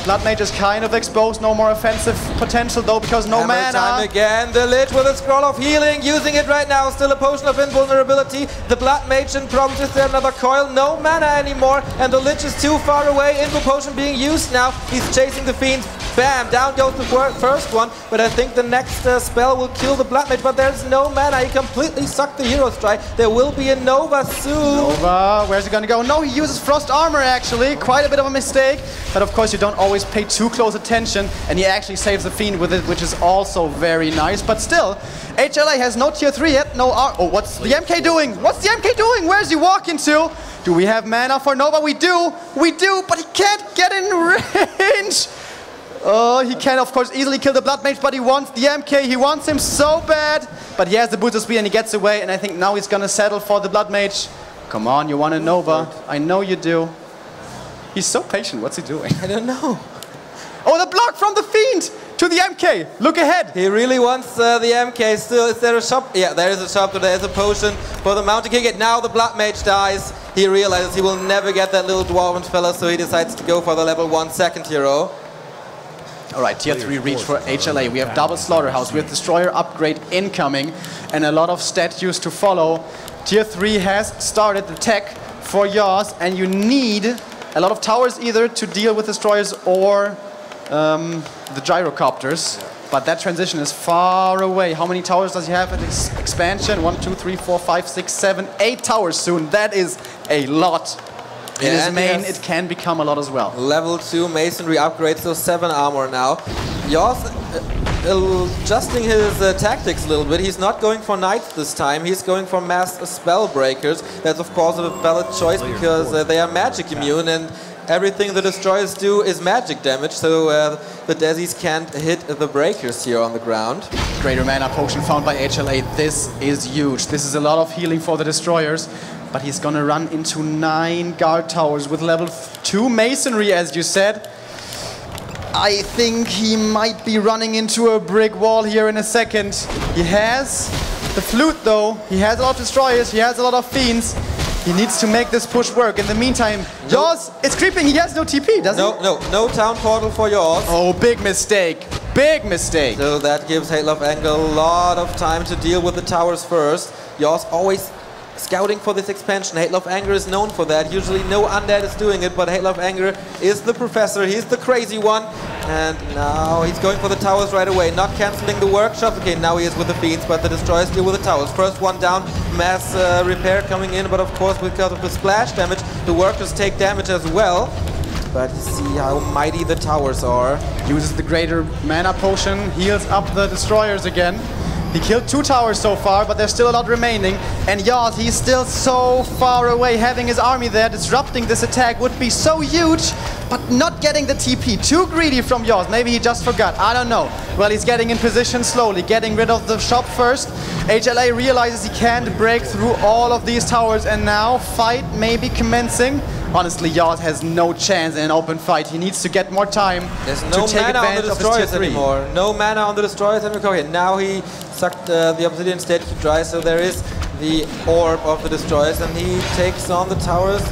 Blood Mage is kind of exposed, no more offensive potential though, because no mana. Time again, the Lich with a Scroll of Healing, using it right now, still a Potion of Invulnerability. The Blood Mage in problems, is there another coil? No mana anymore, and the Lich is too far away. Invo Potion being used now, he's chasing the Fiends. Bam, down goes the first one, but I think the next spell will kill the Blood Mage, but there's no mana. He completely sucked the Hero Strike. There will be a Nova soon. Nova, where's he gonna go? No, he uses Frost Armor actually. Quite a bit of a mistake, but of course you don't always pay too close attention, and he actually saves the Fiend with it, which is also very nice. But still, HLA has no tier 3 yet, no R. Oh, what's the MK doing? What's the MK doing? Where's he walking to? Do we have mana for Nova? We do, but he can't get in range. Oh, he can, of course, easily kill the Blood Mage, but he wants the MK. He wants him so bad. But he has the boost of speed and he gets away, and I think now he's gonna settle for the Blood Mage. Come on, you want a Nova. I know you do. He's so patient. What's he doing? I don't know. Oh, the block from the Fiend to the MK. Look ahead. He really wants the MK still. Is there a shop? Yeah, there is a shop. There is a potion for the Mountain King. And now the Blood Mage dies. He realizes he will never get that little dwarven fella, so he decides to go for the level 1 second hero. Alright, tier 3 reach for HLA. We have double Slaughterhouse, we have Destroyer upgrade incoming, and a lot of statues to follow. Tier 3 has started the tech for yAwS, and you need a lot of towers either to deal with Destroyers or the Gyrocopters. But that transition is far away. How many towers does he have at his expansion? 1, 2, 3, 4, 5, 6, 7, 8 towers soon. That is a lot. In his main, it can become a lot as well. Level 2 Masonry upgrade, so 7 armor now. yAwS adjusting his tactics a little bit. He's not going for Knights this time, he's going for Mass Spellbreakers. That's of course a valid choice because they are magic immune, and everything the Destroyers do is magic damage, so the Desies can't hit the Breakers here on the ground. Greater Mana Potion found by HLA. This is huge. This is a lot of healing for the Destroyers. But he's gonna run into 9 guard towers with level 2 Masonry, as you said. I think he might be running into a brick wall here in a second. He has the Flute though, he has a lot of Destroyers, he has a lot of Fiends. He needs to make this push work. In the meantime, yAwS is creeping, he has no TP, doesn't he? No Town Portal for yAwS. Oh, big mistake, big mistake. So that gives hateloFanger a lot of time to deal with the towers first. yAwS always scouting for this expansion. hateloFanger is known for that. Usually no undead is doing it, but hateloFanger is the professor. He's the crazy one. And now he's going for the towers right away. Not cancelling the workshops. Okay, now he is with the Fiends, but the Destroyers deal with the towers. First one down, mass repair coming in, but of course because of the splash damage, the workers take damage as well. But you see how mighty the towers are. Uses the Greater Mana Potion, heals up the Destroyers again. He killed 2 towers so far, but there's still a lot remaining. And yAwS, he's still so far away. Having his army there, disrupting this attack would be so huge, but not getting the TP. Too greedy from yAwS. Maybe he just forgot. I don't know. Well, he's getting in position slowly, getting rid of the shop first. HLA realizes he can't break through all of these towers, and now fight may be commencing. Honestly, yAwS has no chance in an open fight. He needs to get more time to take advantage of his tier 3. Anymore. No mana on the Destroyers anymore. Okay, now he sucked the Obsidian Statue dry, so there is the Orb of the Destroyers, and he takes on the towers.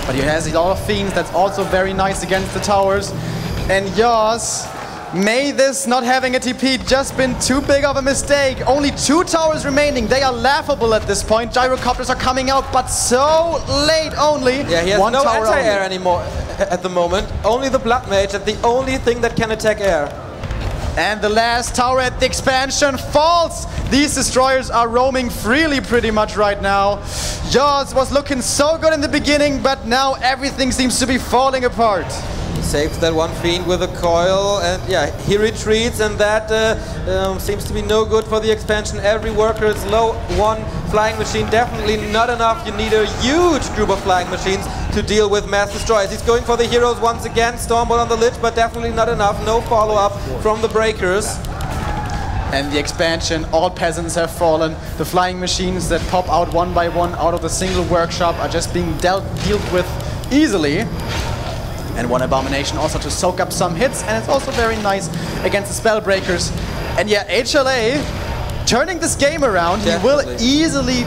But he has a lot of Fiends, that's also very nice against the towers. And yAwS, may this not having a TP just been too big of a mistake. Only 2 towers remaining. They are laughable at this point. Gyrocopters are coming out, but so late only. Yeah, he has no anti-air anymore at the moment. Only the Blood Mage, and the only thing that can attack air. And the last tower at the expansion falls. These Destroyers are roaming freely pretty much right now. yAwS was looking so good in the beginning, but now everything seems to be falling apart. saves that one fiend with a coil, and yeah, he retreats, and that seems to be no good for the expansion. Every worker is low. One flying machine definitely not enough. You need a huge group of flying machines to deal with mass destroyers. He's going for the heroes once again. Stormbolt on the Lich, but definitely not enough. No follow-up from the breakers. And the expansion, all peasants have fallen. The flying machines that pop out one by one out of the single workshop are just being dealt with easily. And one abomination also to soak up some hits, and it's also very nice against the spell breakers. And yeah, HLA turning this game around. Definitely. He will easily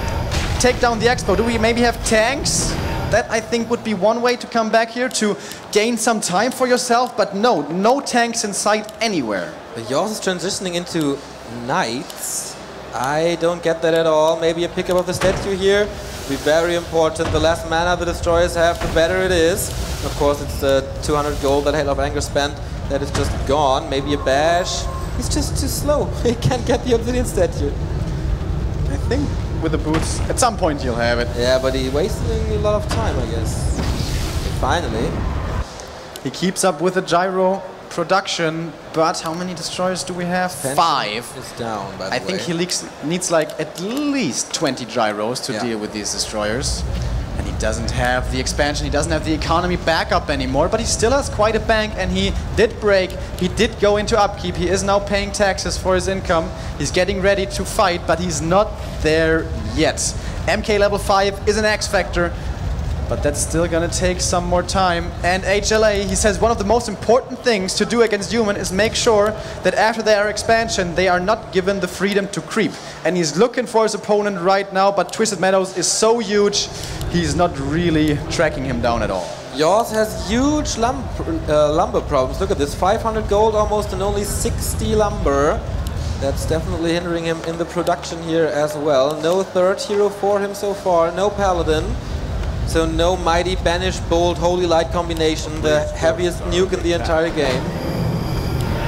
take down the Expo. Do we maybe have tanks? That I think would be one way to come back here to gain some time for yourself, but no tanks in sight anywhere. yAwS is transitioning into knights. I don't get that at all. Maybe a pickup of the statue here would be very important. The less mana the destroyers have, the better it is. Of course, it's the 200 gold that Hail of Anger spent that is just gone. Maybe a bash. He's just too slow. He can't get the obsidian statue. I think with the boots, at some point you'll have it. Yeah, but he's wasting a lot of time, I guess. Finally. He keeps up with the gyro production, but how many destroyers do we have? 5. Is down, by the way. I think he needs like at least 20 gyros to deal with these destroyers. And he doesn't have the expansion, he doesn't have the economy backup anymore, but he still has quite a bank, and he did break, he did go into upkeep, he is now paying taxes for his income, he's getting ready to fight, but he's not there yet. MK level 5 is an X factor, but that's still gonna take some more time. And HLA, he says one of the most important things to do against human is make sure that after their expansion, they are not given the freedom to creep. And he's looking for his opponent right now, but Twisted Meadows is so huge, he's not really tracking him down at all. yAwS has huge lumber problems. Look at this, 500 gold almost and only 60 lumber. That's definitely hindering him in the production here as well. No third hero for him so far, no paladin. So no mighty banish bolt holy light combination, the heaviest nuke in the entire game.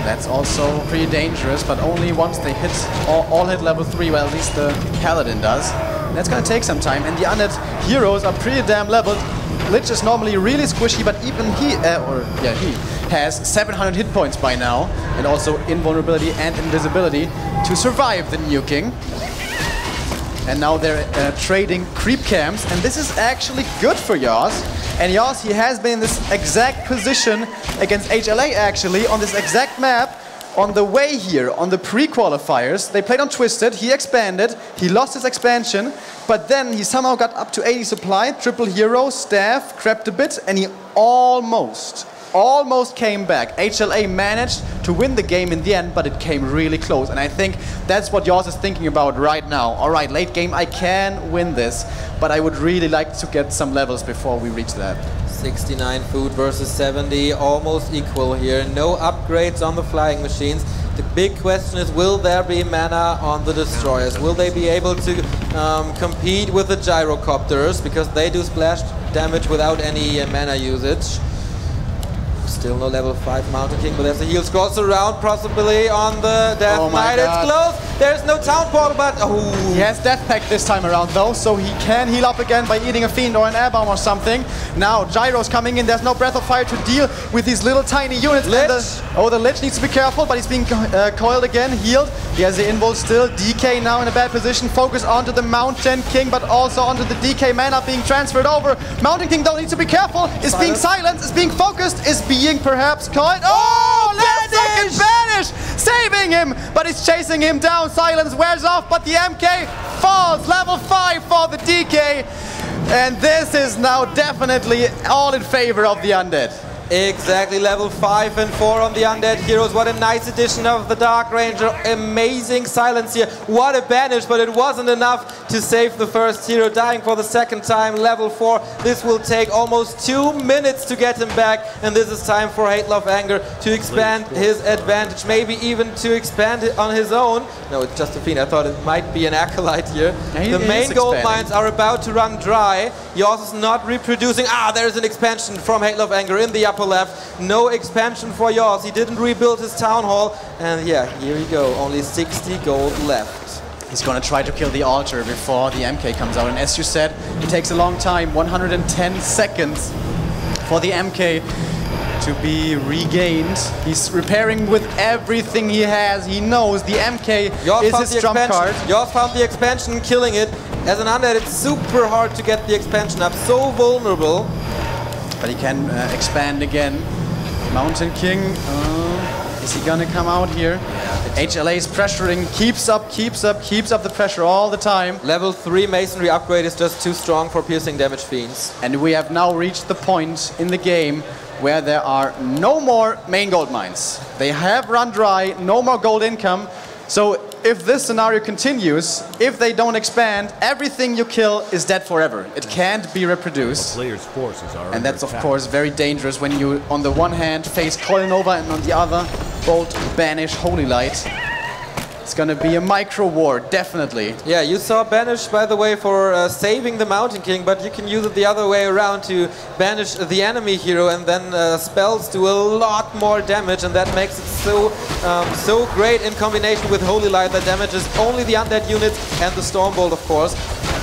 That's also pretty dangerous, but only once they hit all hit level 3, well at least the paladin does. That's gonna take some time, and the undead heroes are pretty damn leveled. Lich is normally really squishy, but even he has 700 hit points by now, and also invulnerability and invisibility to survive the nuking. And now they're trading creep camps, and this is actually good for yAwS. And yAwS, he has been in this exact position against HLA actually, on this exact map, on the way here, on the pre-qualifiers. They played on Twisted, he expanded, he lost his expansion, but then he somehow got up to 80 supply, triple hero, staff, crept a bit, and he almost came back. HLA managed to win the game in the end, but it came really close. And I think that's what yAwS is thinking about right now. All right, late game, I can win this, but I would really like to get some levels before we reach that. 69 food versus 70, almost equal here. No upgrades on the flying machines. The big question is, will there be mana on the destroyers? Will they be able to compete with the gyrocopters? Because they do splash damage without any mana usage. Still no level 5 Mountain King, but there's a heal scrolls around, possibly on the Death Knight. It's close. There's no town portal, but he has Death Pact this time around though, so he can heal up again by eating a Fiend or an Air Bomb or something. Now Gyro's coming in. There's no Breath of Fire to deal with these little tiny units. The Lich needs to be careful, but he's being coiled again, healed. He has the invul still. DK now in a bad position. Focus onto the Mountain King, but also onto the DK mana being transferred over. Mountain King though needs to be careful. Is being silenced, is being focused, is being perhaps coiled. Oh, last second banish! Saving him, but he's chasing him down. Silence wears off, but the MK falls. Level 5 for the DK. And this is now definitely all in favor of the undead. Exactly, level 5 and 4 on the undead heroes. What a nice addition of the Dark Ranger. Amazing silence here. What a banish, but it wasn't enough to save the first hero. Dying for the second time, level 4. This will take almost 2 minutes to get him back, and this is time for Hail of Anger to expand his advantage, maybe even to expand it on his own. No, it's just a Fiend. I thought it might be an Acolyte here. The main gold mines are about to run dry. yAwS is not reproducing. There's an expansion from Hail of Anger in the upper left. No expansion for yAwS. He didn't rebuild his town hall, and yeah, here we go. Only 60 gold left. He's gonna try to kill the altar before the MK comes out, and as you said, it takes a long time. 110 seconds for the MK to be regained. He's repairing with everything he has. He knows the MK is his trump card. yAwS found the expansion, killing it. As an undead, it's super hard to get the expansion up. So vulnerable. But he can expand again. Mountain King. Is he gonna come out here? HLA is pressuring, keeps up the pressure all the time. Level 3 Masonry upgrade is just too strong for piercing damage fiends. And we have now reached the point in the game where there are no more main gold mines. They have run dry, no more gold income. So if this scenario continues, if they don't expand, everything you kill is dead forever. It can't be reproduced. Player's forces are and that's of course very dangerous when you on the one hand face Coil Nova and on the other Bolt, Banish, Holy Light. It's gonna be a micro war, definitely. Yeah, you saw Banish, by the way, for saving the Mountain King, but you can use it the other way around to banish the enemy hero, and then spells do a lot more damage, and that makes it so great in combination with Holy Light that damages only the undead units and the Stormbolt, of course.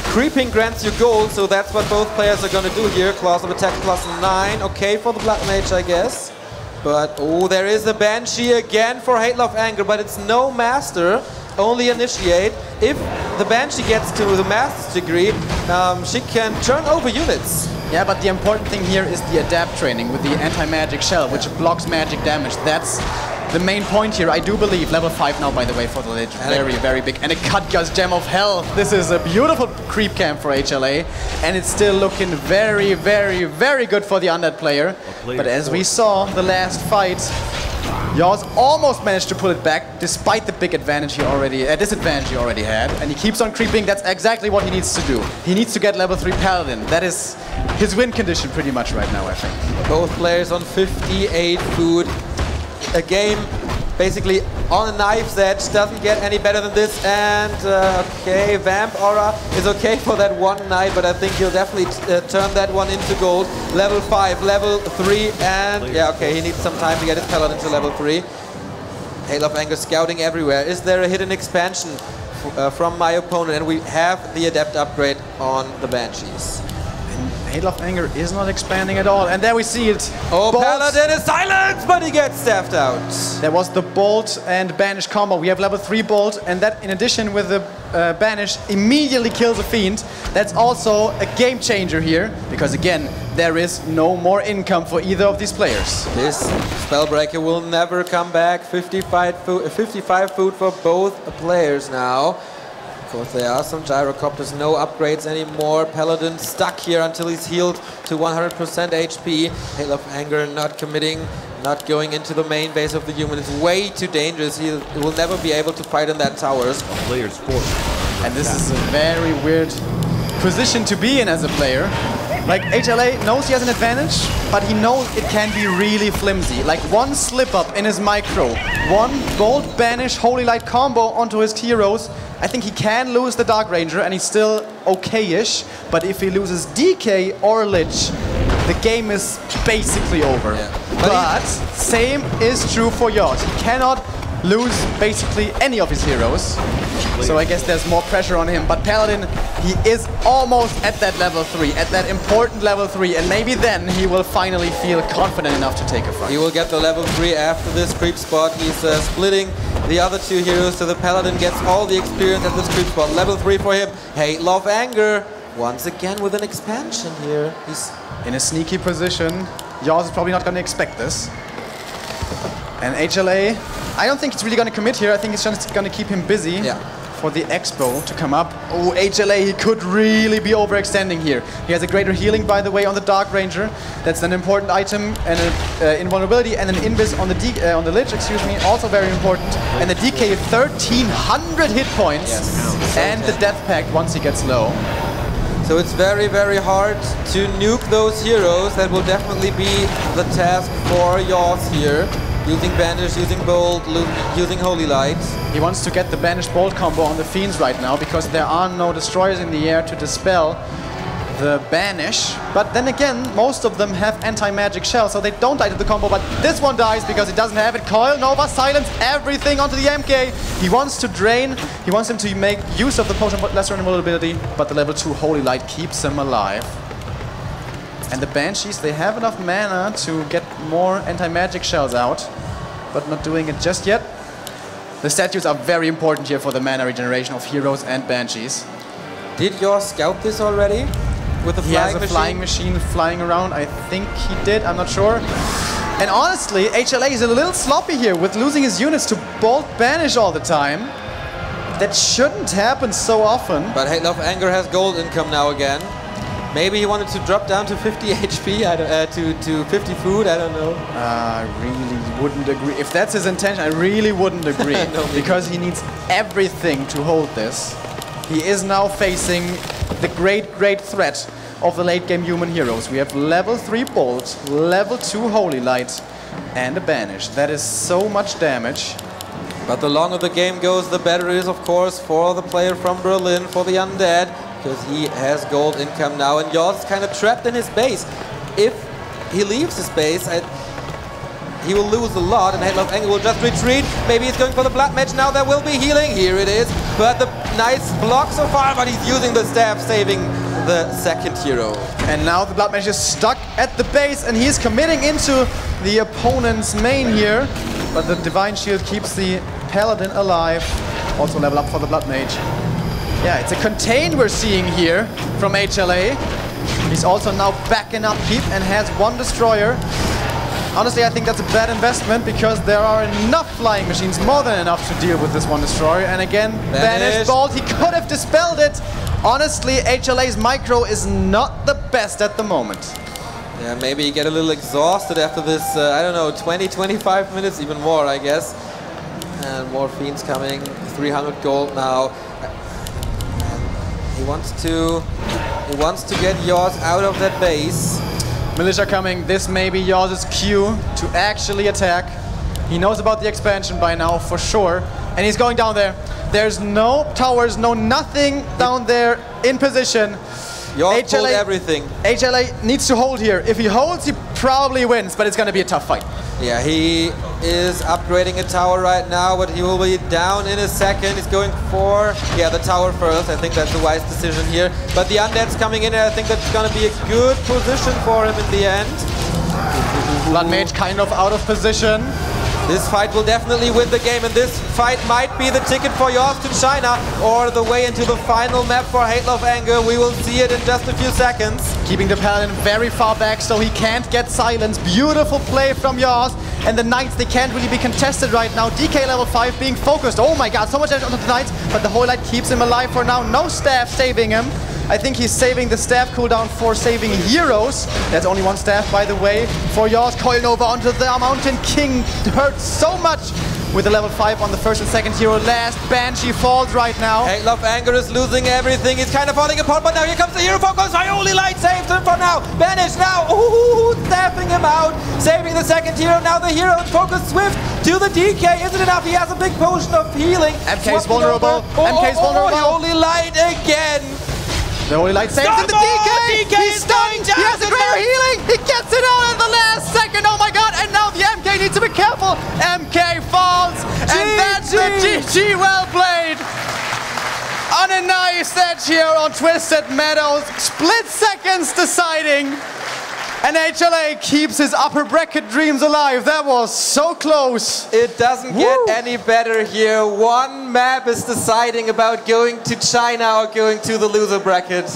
Creeping grants you gold, so that's what both players are gonna do here. Claws of attack +9, okay for the Black Mage, I guess. But, oh, there is a Banshee again for Hate Love Anger, but it's no Master, only Initiate. If the Banshee gets to the Master's degree, she can turn over units. Yeah, but the important thing here is the Adapt training with the Anti-Magic Shell, which blocks magic damage. That's the main point here, I do believe. Level 5 now, by the way, for the Lich. Very, very big. And a Khadga's Gem of Hell. This is a beautiful creep camp for HLA. And it's still looking very, very, very good for the undead player. But as we saw the last fight, yAwS almost managed to pull it back, despite the big disadvantage he already had. And he keeps on creeping. That's exactly what he needs to do. He needs to get level 3 Paladin. That is his win condition pretty much right now, I think. Both players on 58 food. A game basically on a knife's edge, doesn't get any better than this. And okay, Vamp Aura is okay for that one night, but I think he'll definitely turn that one into gold. Level 5, level 3, and yeah, okay, he needs some time to get his Paladin to level 3. Hail of Anger scouting everywhere. Is there a hidden expansion from my opponent? And we have the Adept upgrade on the Banshees. Hail of Anger is not expanding at all, and there we see it. Oh, Bolt. Paladin is silenced, but he gets staffed out. There was the Bolt and Banish combo. We have level 3 Bolt, and that in addition with the Banish immediately kills a Fiend. That's also a game changer here, because again, there is no more income for either of these players. This Spellbreaker will never come back. 55 food for both players now. Of course, there are some Gyrocopters, no upgrades anymore. Paladin stuck here until he's healed to 100% HP. Hail of Anger not committing, not going into the main base of the human. It's way too dangerous. He will never be able to fight in that towers. Player's force. And this is a very weird position to be in as a player. Like, HLA knows he has an advantage, but he knows it can be really flimsy. Like, one slip-up in his micro, one Bolt, Banish, Holy Light combo onto his heroes, I think he can lose the Dark Ranger, and he's still okay-ish. But if he loses DK or Lich, the game is basically over. Yeah. But same is true for yAwS. He cannot lose basically any of his heroes. So I guess there's more pressure on him. But Paladin, he is almost at that level 3, at that important level 3. And maybe then he will finally feel confident enough to take a fight. He will get the level 3 after this creep spot. He's splitting the other two heroes, so the Paladin gets all the experience at this creep spot. Level 3 for him. Hate, Love, Anger. Once again with an expansion here. He's in a sneaky position. yAwS is probably not going to expect this. And HLA, I don't think it's really going to commit here. I think it's just going to keep him busy for the Expo to come up. Oh, HLA, he could really be overextending here. He has a greater healing, by the way, on the Dark Ranger. That's an important item, and an invulnerability and an invis on the Lich, excuse me, also very important. And the DK 1300 hit points, and the Death Pact once he gets low. So it's very, very hard to nuke those heroes. That will definitely be the task for yAwS here. Using Banish, using Bolt, using Holy Light. He wants to get the Banish Bolt combo on the Fiends right now, because there are no Destroyers in the air to dispel the Banish. But then again, most of them have anti-magic shell, so they don't die to the combo, but this one dies because it doesn't have it. Coil Nova silence everything onto the MK. He wants to drain, he wants him to make use of the potion of lesser invulnerability, but the level 2 Holy Light keeps him alive. And the Banshees, they have enough mana to get more anti-magic shells out, but not doing it just yet. The statues are very important here for the mana regeneration of heroes and banshees. Did yAwS scout this already? With the flying machine? He has a flying machine flying around. I think he did, I'm not sure. And honestly, HLA is a little sloppy here with losing his units to Bolt Banish all the time. That shouldn't happen so often. But yAwS has gold income now again. Maybe he wanted to drop down to 50 HP, to 50 food, I don't know. I really wouldn't agree. If that's his intention, I really wouldn't agree. No, because he needs everything to hold this. He is now facing the great threat of the late game human heroes. We have level 3 Bolt, level 2 Holy Light, and a Banish. That is so much damage. But the longer the game goes, the better it is, of course, for the player from Berlin, for the Undead, because he has gold income now, and yAwS is kind of trapped in his base. If he leaves his base, he will lose a lot, and yAwS will just retreat. Maybe he's going for the Blood Mage now. There will be healing. Here it is. But the nice block so far, but he's using the staff, saving the second hero. And now the Blood Mage is stuck at the base, and he's committing into the opponent's main here. But the Divine Shield keeps the Paladin alive. Also level up for the Blood Mage. Yeah, it's a contain we're seeing here from HLA. He's also now backing up Keep and has 1 destroyer. Honestly, I think that's a bad investment because there are enough flying machines, more than enough to deal with this 1 destroyer. And again, Banish Bolt, he could have dispelled it. Honestly, HLA's micro is not the best at the moment. Yeah, maybe you get a little exhausted after this, I don't know, 20, 25 minutes, even more, I guess. And more Fiends coming, 300 gold now. He wants to get yAwS out of that base. Militia coming. This may be yAwS's cue to actually attack. He knows about the expansion by now for sure, and he's going down there. There's no towers, no nothing down there in position. yAwS pulled everything. HLA needs to hold here. If he holds, he probably wins, but it's going to be a tough fight. Yeah, he is upgrading a tower right now, but he will be down in a second. He's going for, the tower first. I think that's a wise decision here. But the Undead's coming in, and I think that's going to be a good position for him in the end. Blood Mage kind of out of position. This fight will definitely win the game, and this fight might be the ticket for yAwS to China, or the way into the final map for Halo of Anger. We will see it in just a few seconds. Keeping the Paladin very far back so he can't get silenced. Beautiful play from yAwS. And the Knights, they can't really be contested right now. DK level 5 being focused. Oh my god, so much damage on the Knights, but the Holy Light keeps him alive for now. No staff saving him. I think he's saving the staff cooldown for saving heroes. That's only 1 staff, by the way. For yAwS, Coil Nova onto the Mountain King. Hurts so much with the level 5 on the first and second hero. Last Banshee falls right now. Halo of Anger is losing everything. He's kind of falling apart, but now here comes the hero focus. Holy Light saves him for now. Banish now. Ooh, staffing him out. Saving the second hero. Now the hero focus Swift to the DK. Isn't enough? He has a big potion of healing. MK's vulnerable. MK's vulnerable. Holy Light again. The Holy Light saves him. The DK! He's stunned! He has a greater healing! He gets it out in the last second! Oh my god! And now the MK needs to be careful! MK falls! And that's the GG! Well played! On a nice edge here on Twisted Meadows. Split seconds deciding. And HLA keeps his upper bracket dreams alive. That was so close. It doesn't get any better here. 1 map is deciding about going to China or going to the loser bracket.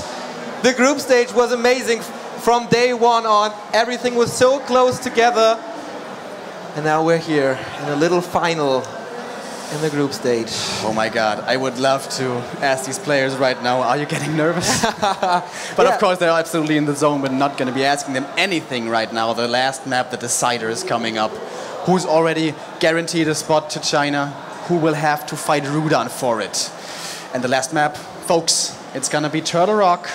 The group stage was amazing from day 1 on. Everything was so close together. And now we're here in a little final in the group stage. Oh my god, I would love to ask these players right now, are you getting nervous? But of course they're absolutely in the zone. We're not going to be asking them anything right now. The last map, the Decider, is coming up. Who's already guaranteed a spot to China? Who will have to fight Rudan for it? And the last map, folks, it's going to be Turtle Rock.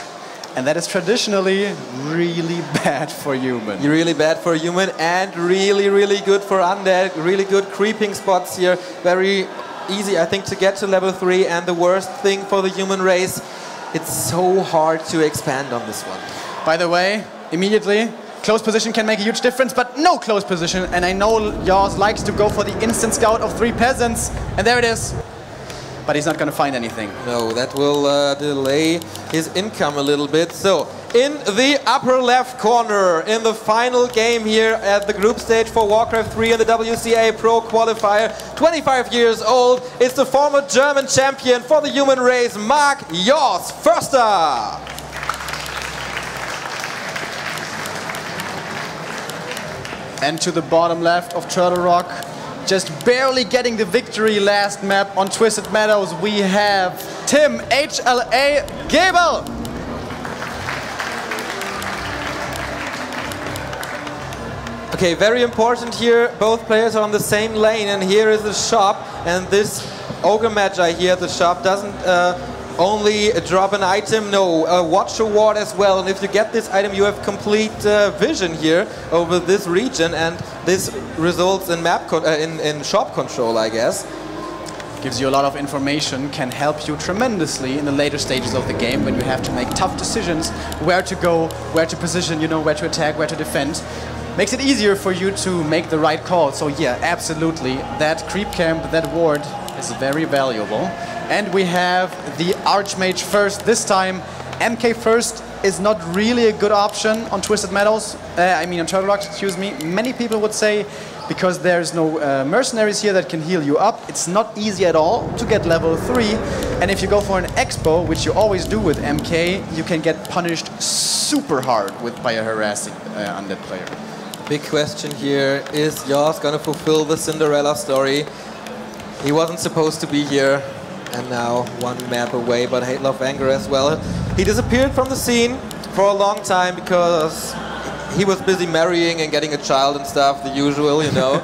And that is traditionally really bad for human. Really bad for human and really, really good for undead. Really good creeping spots here. Very easy, I think, to get to level 3. And the worst thing for the human race, it's so hard to expand on this one. By the way, immediately, close position can make a huge difference, but no close position. And I know yAwS likes to go for the instant scout of 3 peasants. And there it is. But he's not going to find anything. No, that will delay his income a little bit. So, in the upper left corner in the final game here at the group stage for WarCraft 3 and the WCA Pro Qualifier. 25 years old, it's the former German champion for the human race, yAwS Förster. And to the bottom left of Turtle Rock, just barely getting the victory last map on Twisted Meadows, we have Tim HLA Gable. Okay, very important here, both players are on the same lane, and here is the shop, and this Ogre Magi here at the shop doesn't only drop an item, no, a watch award as well, and if you get this item you have complete vision here over this region, and this results in in shop control, I guess. Gives you a lot of information, can help you tremendously in the later stages of the game when you have to make tough decisions, where to go, where to position, you know, where to attack, where to defend. Makes it easier for you to make the right call. So yeah, absolutely, that creep camp, that ward is very valuable. And we have the Archmage first. This time, MK first is not really a good option on Twisted Meadows. I mean on Turtle Rock, excuse me. Many people would say, because there's no mercenaries here that can heal you up, it's not easy at all to get level 3. And if you go for an expo, which you always do with MK, you can get punished super hard by a harassing undead player. Big question here, is yAwS gonna fulfill the Cinderella story? He wasn't supposed to be here, and now one map away, but Hate Love Anger as well. He disappeared from the scene for a long time because he was busy marrying and getting a child and stuff, the usual, you know.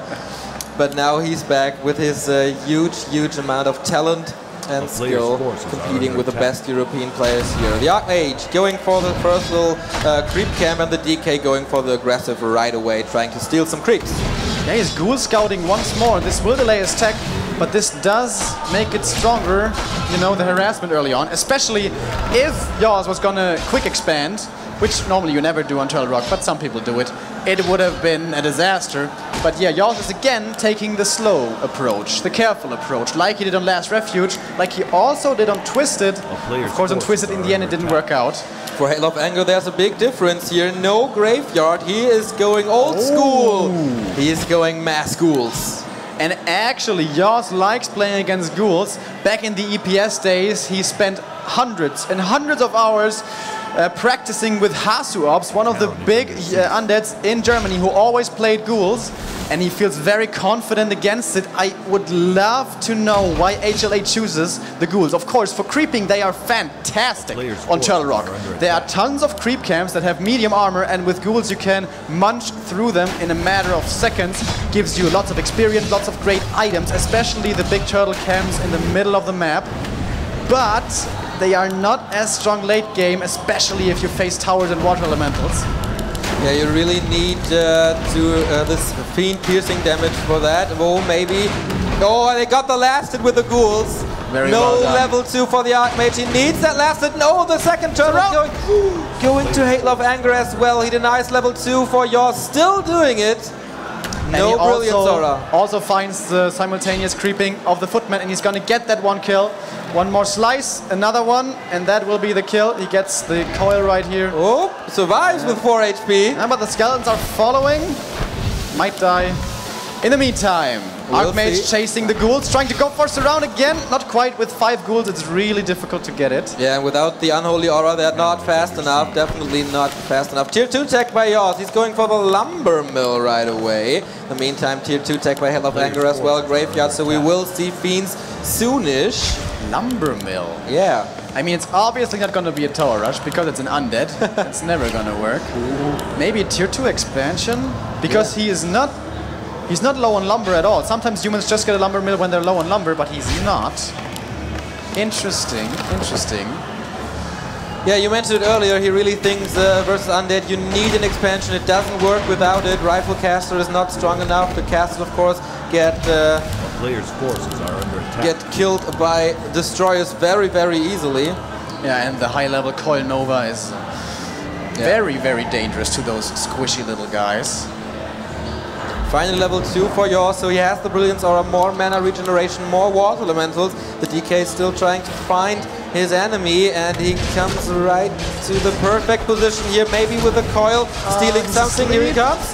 But now he's back with his huge amount of talent and skill, competing with the best European players here. The Archmage going for the first little creep camp, and the DK going for the aggressive right away, trying to steal some creeps. Yeah, he's ghoul scouting once more. This will delay his tech, but this does make it stronger, you know, the harassment early on, especially if yAwS was gonna quick expand, which normally you never do on Turtle Rock, but some people do it. It would have been a disaster. But yeah, yAwS is again taking the slow approach, the careful approach, like he did on last Refuge, like he also did on Twisted. Of course, on Twisted in the end it didn't work out. For Hate Love Anger, there's a big difference here. No graveyard. He is going old school. He is going mass ghouls. And actually, yAwS likes playing against ghouls. Back in the EPS days, he spent hundreds and hundreds of hours practicing with HLA, one of the big undeads in Germany who always played ghouls, and he feels very confident against it. I would love to know why HLA chooses the ghouls. Of course, for creeping they are fantastic on Turtle Rock. There are tons of creep camps that have medium armor, and with ghouls you can munch through them in a matter of seconds. Gives you lots of experience, lots of great items, especially the big turtle camps in the middle of the map. But they are not as strong late game, especially if you face towers and water elementals. Yeah, you really need this fiend piercing damage for that. Oh, maybe. Oh, they got the lasted with the ghouls. Very no well done. level 2 for the Archmage. He needs that lasted. No, the second turn going to Hate Love Anger as well. He denies level 2 for yAwS. Still doing it. No Brilliance Aura. Also finds the simultaneous creeping of the Footman, and he's gonna get that one kill. One more slice, another one, and that will be the kill. He gets the coil right here. Oh, survives with 4 HP. Yeah, but the skeletons are following. Might die. In the meantime, Archmage chasing the ghouls, trying to go for surround again. Not quite with 5 ghouls, it's really difficult to get it. Yeah, and without the Unholy Aura, they're not fast enough. Definitely not fast enough. Tier 2 tech by yAwS. He's going for the Lumber Mill right away. In the meantime, Tier 2 tech by Hate Love Anger as well. Graveyard, so we will see Fiends soonish. Lumber Mill. Yeah. I mean, it's obviously not going to be a tower rush because it's an undead. It's never going to work. Maybe a tier 2 expansion because he's not low on lumber at all. Sometimes humans just get a lumber mill when they're low on lumber, but he's not. Interesting, interesting. Yeah, you mentioned it earlier, he really thinks versus undead you need an expansion. It doesn't work without it. Rifle caster is not strong enough. The casters, of course, get players' forces are under attack. Get killed by destroyers very, very easily. Yeah, and the high-level Coil Nova is very, very dangerous to those squishy little guys. Finally level 2 for yAwS, so he has the Brilliance Aura, more mana regeneration, more water elementals. The DK is still trying to find his enemy, and he comes right to the perfect position here, maybe with a coil, stealing something. Here he comes.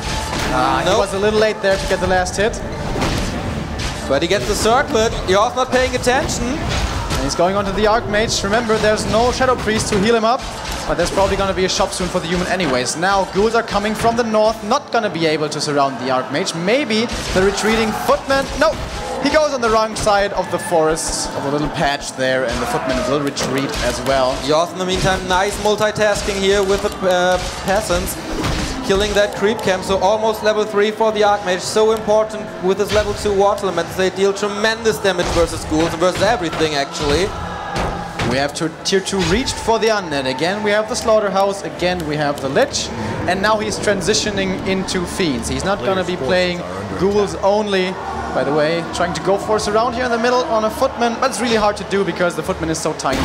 He was a little late there to get the last hit. But he gets the circlet. yAwS not paying attention. And he's going on to the Archmage. Remember, there's no Shadow Priest to heal him up, but there's probably going to be a shop soon for the human anyways. Now, ghouls are coming from the north, not going to be able to surround the Archmage. Maybe the retreating footman. No, he goes on the wrong side of the forest, of a little patch there, and the footman will retreat as well. yAwS in the meantime, nice multitasking here with the peasants. Killing that creep camp, so almost level 3 for the Archmage. So important with his level 2 water elements. They deal tremendous damage versus ghouls and versus everything actually. We have tier 2 reached for the Undead. Again we have the Slaughterhouse, again we have the Lich, and now he's transitioning into Fiends. He's not going to be playing ghouls only. By the way, trying to go for a surround here in the middle on a footman, but it's really hard to do because the footman is so tiny.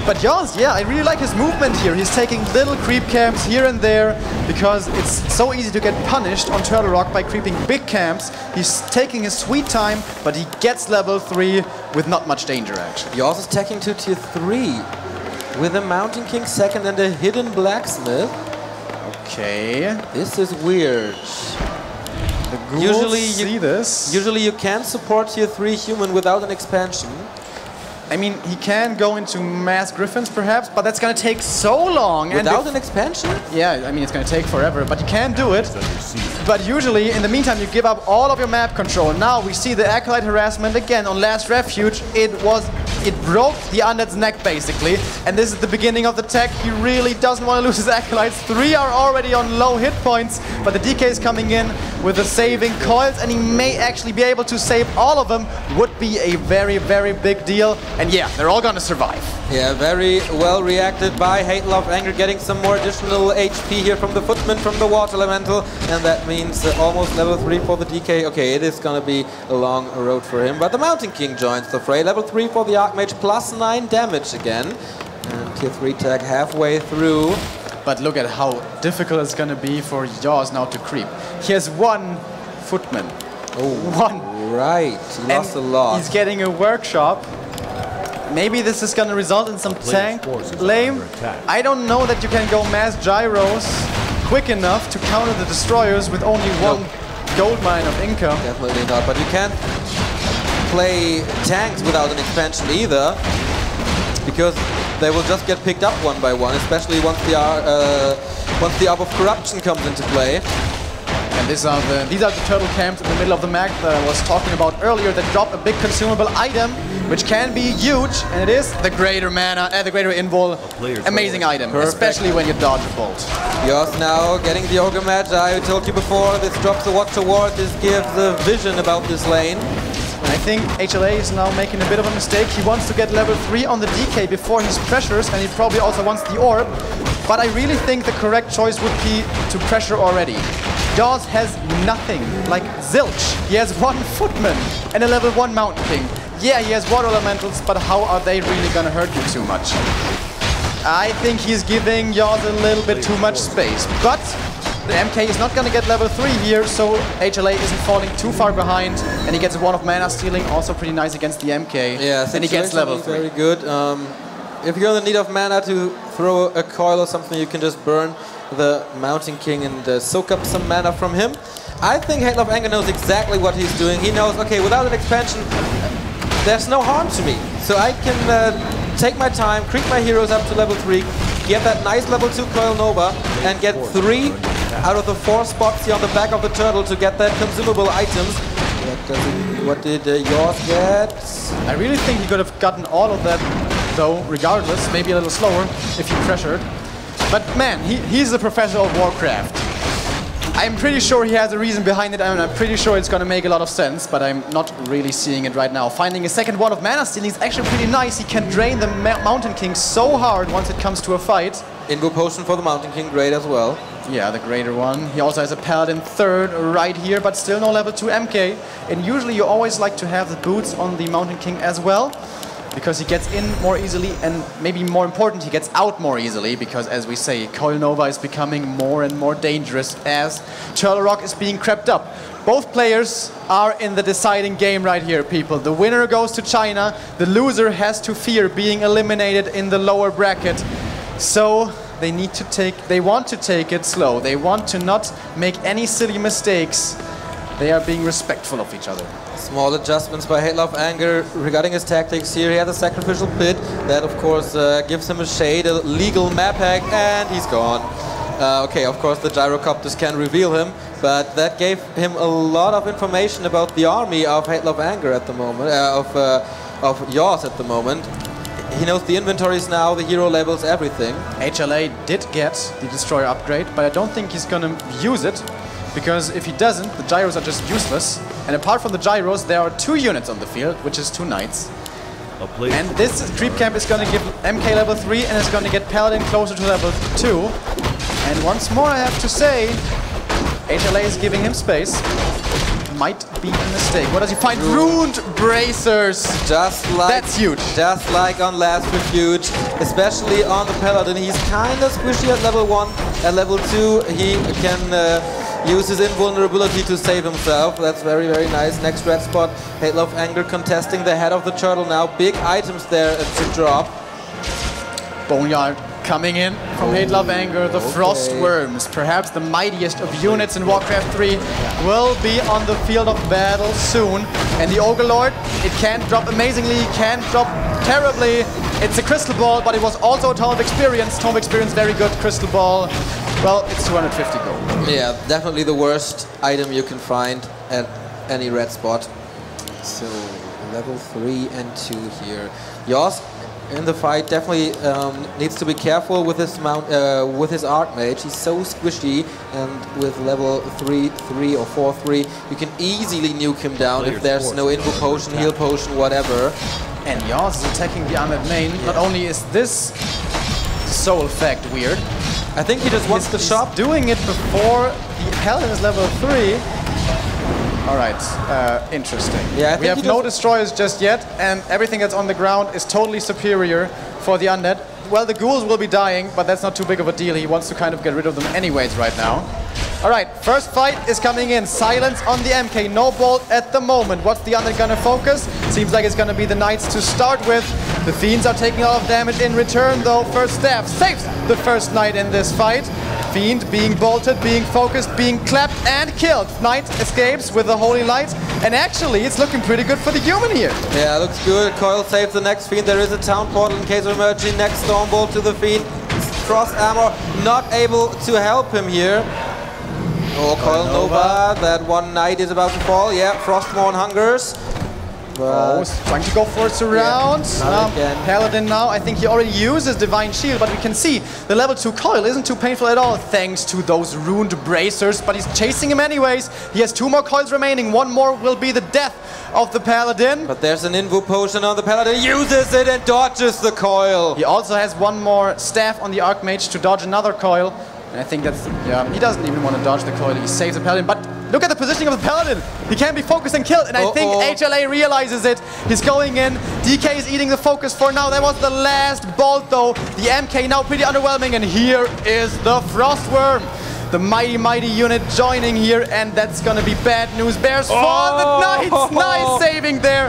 But yAwS, yeah, I really like his movement here. He's taking little creep camps here and there because it's so easy to get punished on Turtle Rock by creeping big camps. He's taking his sweet time, but he gets level 3 with not much danger actually. yAwS is taking to tier 3 with a Mountain King second and a hidden blacksmith. Okay. This is weird. The ghouls see this. Usually you can't support tier 3 human without an expansion. I mean, he can go into mass griffins perhaps, but that's going to take so long. Without an expansion? Yeah, I mean, it's going to take forever, but you can do it. But usually, in the meantime, you give up all of your map control. Now we see the Acolyte harassment again on last Refuge. It broke the Undead's neck, basically. And this is the beginning of the tech. He really doesn't want to lose his Acolytes. 3 are already on low hit points, but the DK is coming in with the saving coils, and he may actually be able to save all of them. Would be a very, very big deal. And yeah, they're all gonna survive. Yeah, very well reacted by Hate, Love, Anger, getting some more additional HP here from the Footman, from the Water Elemental, and that means almost level 3 for the DK. Okay, it is gonna be a long road for him, but the Mountain King joins the fray. Level 3 for the Archmage, plus 9 damage again. And tier 3 tag halfway through. But look at how difficult it's gonna be for yAwS now to creep. He has 1 Footman. Oh, 1. Right, he lost a lot. He's getting a workshop. Maybe this is going to result in some tank lame. I don't know that you can go mass gyros quick enough to counter the destroyers with only 1 gold mine of income. Definitely not, but you can't play tanks without an expansion either, because they will just get picked up one by one, especially once the Orb of Corruption comes into play. And these are the turtle camps in the middle of the map that I was talking about earlier that drop a big consumable item, which can be huge, and it is the greater mana, the greater invul. Amazing item, perfect. Especially when you dodge a bolt. yAwS now getting the Ogre Magi. I told you before, this drops the Watch Award, this gives a vision about this lane. I think HLA is now making a bit of a mistake. He wants to get level 3 on the DK before his pressures, and he probably also wants the orb. But I really think the correct choice would be to pressure already. yAwS has nothing, like zilch. He has 1 Footman and a level 1 Mountain King. Yeah, he has Water Elementals, but how are they really gonna hurt you too much? I think he's giving yAwS a little bit too much space, but the MK is not gonna get level 3 here, so HLA isn't falling too far behind, and he gets a 1 of mana stealing, also pretty nice against the MK. Yeah, and he gets level 3. Very good. If you're in the need of mana to throw a coil or something, you can just burn the Mountain King and soak up some mana from him. I think Hate, Love, Anger knows exactly what he's doing. He knows, okay, without an expansion, there's no harm to me. So I can take my time, creep my heroes up to level 3, get that nice level 2 Coil Nova, and get 3 out of the 4 spots here on the back of the turtle to get that consumable items. What did yAwS get? I really think he could have gotten all of that, though, regardless. Maybe a little slower if he pressured. But man, he's a professor of Warcraft. I'm pretty sure he has a reason behind it, and I'm pretty sure it's gonna make a lot of sense, but I'm not really seeing it right now. Finding a second one of mana stealing is actually pretty nice. He can drain the Mountain King so hard once it comes to a fight. Invo Potion for the Mountain King, great as well. Yeah, the greater one. He also has a Paladin 3rd right here, but still no level 2 MK. And usually you always like to have the boots on the Mountain King as well. because he gets in more easily, and maybe more important, he gets out more easily, because as we say, Coil Nova is becoming more and more dangerous as Turtle Rock is being crept up. Both players are in the deciding game right here, people. The winner goes to China, the loser has to fear being eliminated in the lower bracket. So they want to take it slow. They want to not make any silly mistakes. They are being respectful of each other. Small adjustments by yAwS regarding his tactics here. He has a sacrificial pit that, of course, gives him a shade, a legal map hack, and he's gone. Okay, of course, the gyrocopters can reveal him, but that gave him a lot of information about the army of yAwS at the moment, of yAwS at the moment. He knows the inventories now, the hero levels, everything. HLA did get the Destroyer upgrade, but I don't think he's gonna use it, because if he doesn't, the gyros are just useless. And apart from the gyros, there are 2 units on the field, which is 2 knights. And this creep camp is gonna give MK level 3 and is gonna get Paladin closer to level 2. And once more I have to say, HLA is giving him space. Might be a mistake. What does he find? Ruined Bracers! Just like, that's huge. Just like on last Refuge, especially on the Paladin. He's kind of squishy at level 1. At level 2, he can use his invulnerability to save himself. That's very, very nice. Next red spot, yAwS contesting the head of the turtle now. Big items there to drop. Boneyard coming in from yAwS, the Frost Worms, perhaps the mightiest of units in WarCraft 3, will be on the field of battle soon. And the Ogre Lord, it can't drop amazingly, it can't drop terribly. It's a Crystal Ball, but it was also a Tome of Experience. Tome of Experience, very good. Crystal Ball, well, it's 250 gold. Yeah, definitely the worst item you can find at any red spot. So, level 3 and 2 here. yAwS in the fight definitely needs to be careful with his with his Archmage. He's so squishy, and with level 3 or 4-3, you can easily nuke him down if there's no Invo Potion, Heal Potion, whatever. And yAwS is attacking the Ahmed main. Not only is this soul fact weird, I think he just wants the shop. Doing it before the Paladin is level 3. Alright, interesting. Yeah, we have no destroyers just yet, and everything that's on the ground is totally superior for the undead. Well, the ghouls will be dying, but that's not too big of a deal. He wants to kind of get rid of them anyways right now. Alright, first fight is coming in. Silence on the MK, no bolt at the moment. What's the undead gonna focus? Seems like it's gonna be the knights to start with. The fiends are taking a lot of damage in return though. First staff saves the first knight in this fight. Fiend being bolted, being focused, being clapped and killed. Knight escapes with the Holy Light, and actually it's looking pretty good for the human here. Yeah, looks good. Coil saves the next Fiend. There is a town portal in case of emergency. Next Stormbolt to the Fiend. Cross armor, not able to help him here. Oh, Coil Nova, that one knight is about to fall. Yeah, Frostmourne hungers. Trying to go for a surround. Paladin now, I think he already uses Divine Shield, but we can see the level 2 coil isn't too painful at all, thanks to those ruined bracers, but he's chasing him anyways. He has 2 more coils remaining, 1 more will be the death of the Paladin. But there's an Invo Potion on the Paladin, uses it and dodges the coil. He also has 1 more staff on the Archmage to dodge another coil. And I think that's, yeah, he doesn't even want to dodge the coil, he saves the Paladin, but look at the positioning of the Paladin! He can't be focused and killed, and I think HLA realizes it. He's going in, DK is eating the focus for now. That was the last bolt though. The MK now pretty underwhelming, and here is the Frostworm. The mighty unit joining here, and that's gonna be bad news. Bears fall, the Knights, nice saving there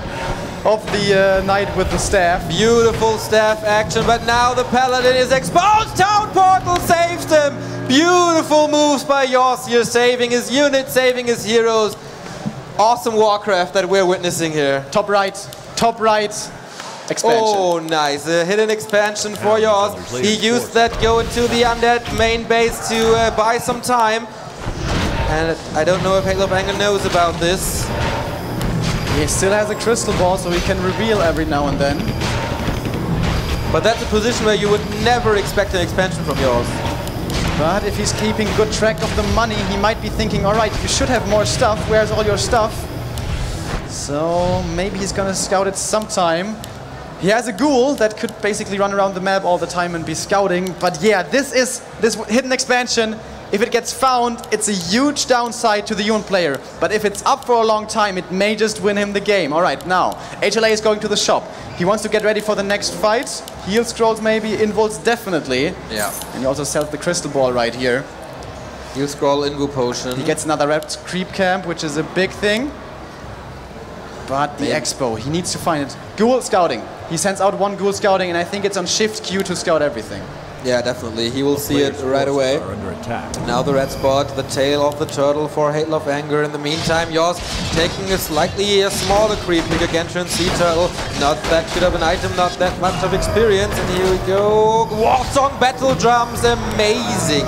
of the knight with the staff. Beautiful staff action, but now the Paladin is exposed. Town portal saves him. Beautiful moves by yAwS here, saving his unit, saving his heroes. Awesome Warcraft that we're witnessing here. Top right expansion. Oh, nice. A hidden expansion for yAwS. He used that go into the undead main base to buy some time. And I don't know if yAwS knows about this. He still has a crystal ball, so he can reveal every now and then. But that's a position where you would never expect an expansion from yAwS. But if he's keeping good track of the money, he might be thinking, alright, you should have more stuff. Where's all your stuff? So maybe he's gonna scout it sometime. He has a ghoul that could basically run around the map all the time and be scouting. But yeah, this hidden expansion If it gets found, it's a huge downside to the human player. But if it's up for a long time, it may just win him the game. All right, now, HLA is going to the shop. He wants to get ready for the next fight. Heal scrolls maybe, involves definitely. Yeah. And he also sells the crystal ball right here. Heal scroll, Invu potion. He gets another red creep camp, which is a big thing. But the expo, he needs to find it. Ghoul scouting. He sends out one ghoul scouting, and I think it's on shift Q to scout everything. Yeah, definitely. He will see it right away. Now the red spot, the tail of the turtle for Hail of Anger. In the meantime, yAwS taking a slightly smaller creep pick against Sea Turtle. Not that good of an item, not that much of experience. And here we go. Warsong Battle Drums, amazing.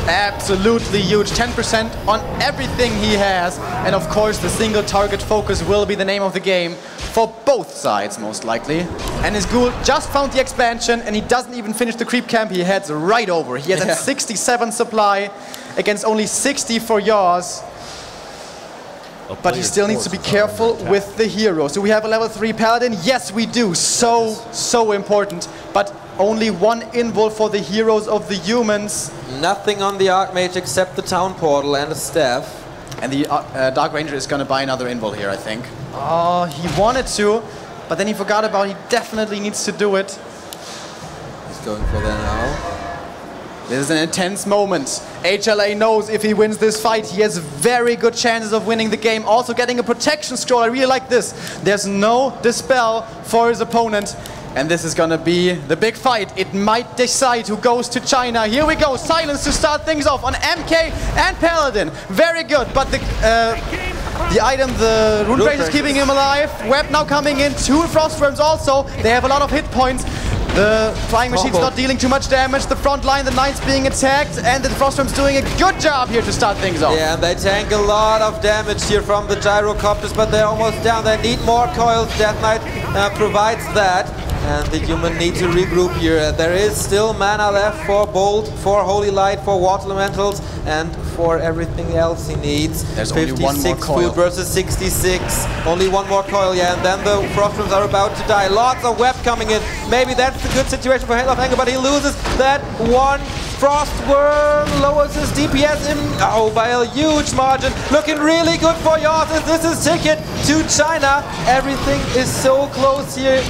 Absolutely huge, 10% on everything he has. And of course, the single target focus will be the name of the game for both sides, most likely. And his ghoul just found the expansion, and he doesn't even finish the creep camp. He heads right over. He has a 67 supply against only 60 for yAwS. But he still needs to be careful with the hero. So we have a level 3 paladin. Yes, we do. So important. But only one invul for the heroes of the humans. Nothing on the Archmage except the town portal and a staff. And the Dark Ranger is going to buy another invul here, I think. Oh, he wanted to, but then he forgot about he definitely needs to do it. He's going for that now. This is an intense moment. HLA knows if he wins this fight, he has very good chances of winning the game. Also getting a protection scroll, I really like this. There's no dispel for his opponent. And this is gonna be the big fight. It might decide who goes to China. Here we go, silence to start things off on MK and Paladin. Very good, but the item, the Rune Break is keeping him alive. Web now coming in, 2 Frostworms also. They have a lot of hit points. The Flying Machine's not dealing too much damage. The front line, the Knight's being attacked, and the Frostworm's doing a good job here to start things off. Yeah, and they tank a lot of damage here from the Gyrocopters, but they're almost down. They need more coils. Death Knight provides that. And the human need to regroup here. There is still mana left for Bolt, for Holy Light, for Water Elementals, and for everything else he needs. There's only one more coil. 56 versus 66. Only one more coil, yeah. And then the Frostworms are about to die. Lots of web coming in. Maybe that's a good situation for Hail of Anger, but he loses that one. Frostworm lowers his DPS by a huge margin. Looking really good for yAwS. This is ticket to China. Everything is so close here.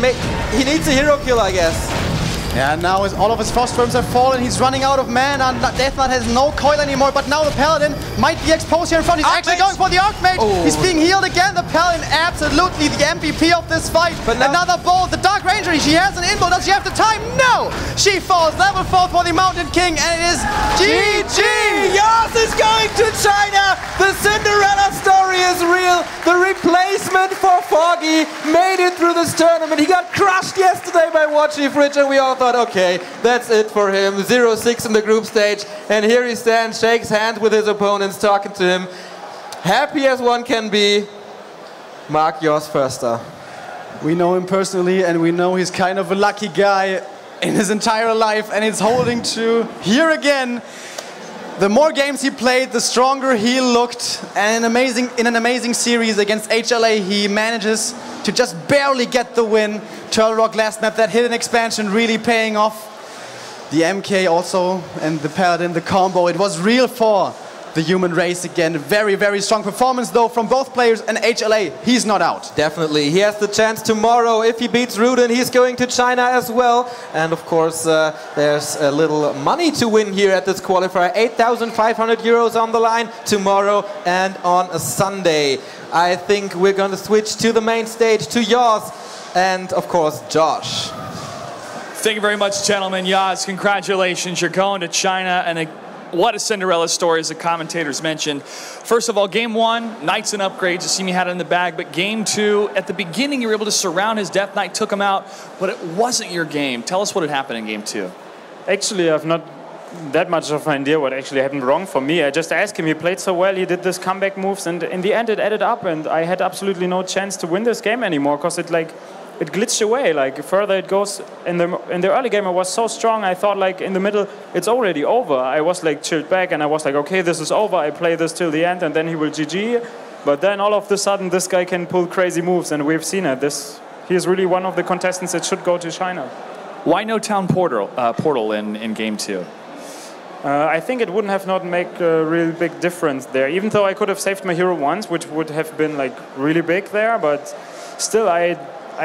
He needs a hero kill, I guess. Yeah, now all of his Frostworms have fallen. He's running out of mana. Death Knight has no coil anymore, but now the Paladin might be exposed here in front. He's actually going for the Archmage. Oh. He's being healed again. The Paladin, absolutely the MVP of this fight. But another bolt. The Dark Ranger, she has an invul. Does she have the time? No! She falls. Level 4 for the Mountain King, and it is GG! yAwS is going to China! The Cinderella story is real. The replacement for Foggy made it through this tournament. He got crushed yesterday by Watchy Fridge, and we all thought, okay, that's it for him. 0-6 in the group stage, and here he stands, shakes hands with his opponents, talking to him. Happy as one can be. Mark yAwS Förster. We know him personally, and we know he's kind of a lucky guy in his entire life, and it's holding true here again. The more games he played, the stronger he looked, and in an amazing series against HLA, he manages to just barely get the win. Turtle Rock last map, that hidden expansion really paying off. The MK also, and the Paladin, the combo, it was real for the human race again. Very, very strong performance though from both players, and HLA, he's not out. Definitely, he has the chance tomorrow. If he beats Rudin, he's going to China as well. And of course, there's a little money to win here at this qualifier. 8,500 euros on the line tomorrow and on a Sunday. I think we're going to switch to the main stage, to yAwS and of course Josh. Thank you very much, gentlemen. yAwS, congratulations. You're going to China, and what a Cinderella story, as the commentators mentioned. First of all, game 1, Knights and upgrades. You see me had it in the bag, but game 2, at the beginning you were able to surround his Death Knight, took him out, but it wasn't your game. Tell us what had happened in game 2. Actually, I've not that much of an idea what actually happened wrong for me. I just asked him, he played so well, he did this comeback moves, and in the end it added up, and I had absolutely no chance to win this game anymore, because it glitched away. Like, further it goes, in the early game I was so strong, I thought like in the middle it's already over. I was like chilled back, and I was like, okay, this is over, I play this till the end, and then he will GG. But then all of a sudden this guy can pull crazy moves, and we've seen it. He is really one of the contestants that should go to China. Why no town portal in game 2? I think it wouldn't have not make a really big difference there. Even though I could have saved my hero once, which would have been like really big there, but still I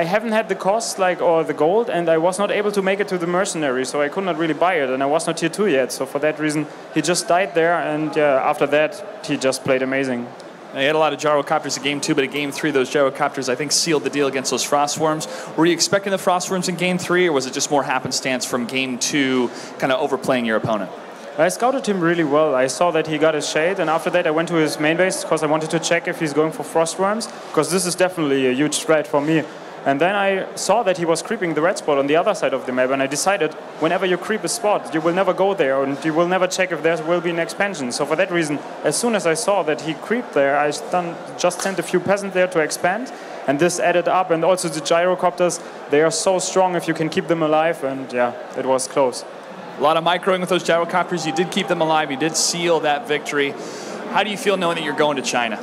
haven't had the cost or the gold, and I was not able to make it to the mercenary, so I could not really buy it, and I was not tier 2 yet. So for that reason, he just died there, and after that, he just played amazing. Now, he had a lot of gyrocopters in game 2, but in game 3, those gyrocopters, I think, sealed the deal against those frostworms. Were you expecting the frostworms in game 3, or was it just more happenstance from game 2, kind of overplaying your opponent? I scouted him really well. I saw that he got his shade, and after that I went to his main base because I wanted to check if he's going for frostworms, because this is definitely a huge threat for me. And then I saw that he was creeping the red spot on the other side of the map, and I decided whenever you creep a spot, you will never go there, and you will never check if there will be an expansion. So for that reason, as soon as I saw that he creeped there, I just sent a few peasants there to expand, and this added up. And also the gyrocopters, they are so strong if you can keep them alive, and yeah, it was close. A lot of microing with those gyrocopters. You did keep them alive. You did seal that victory. How do you feel knowing that you're going to China?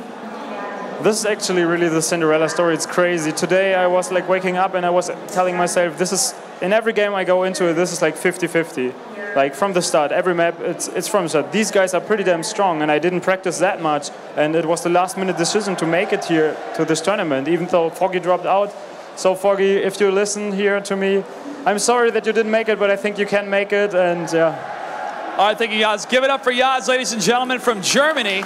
This is actually really the Cinderella story. It's crazy. Today I was like waking up and I was telling myself, this is, in every game I go into, this is like 50-50. Like from the start, every map, it's from the start. These guys are pretty damn strong, and I didn't practice that much. And it was the last minute decision to make it here to this tournament, even though Foggy dropped out. So Foggy, if you listen here to me, I'm sorry that you didn't make it, but I think you can make it, and yeah. All right, thank you, yAwS. Give it up for yAwS, ladies and gentlemen, from Germany,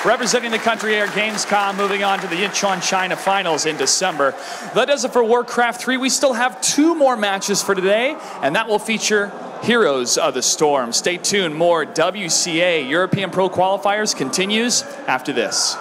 representing the country here at Gamescom, moving on to the Incheon China Finals in December. That does it for WarCraft 3. We still have 2 more matches for today, and that will feature Heroes of the Storm. Stay tuned. More WCA European Pro Qualifiers continues after this.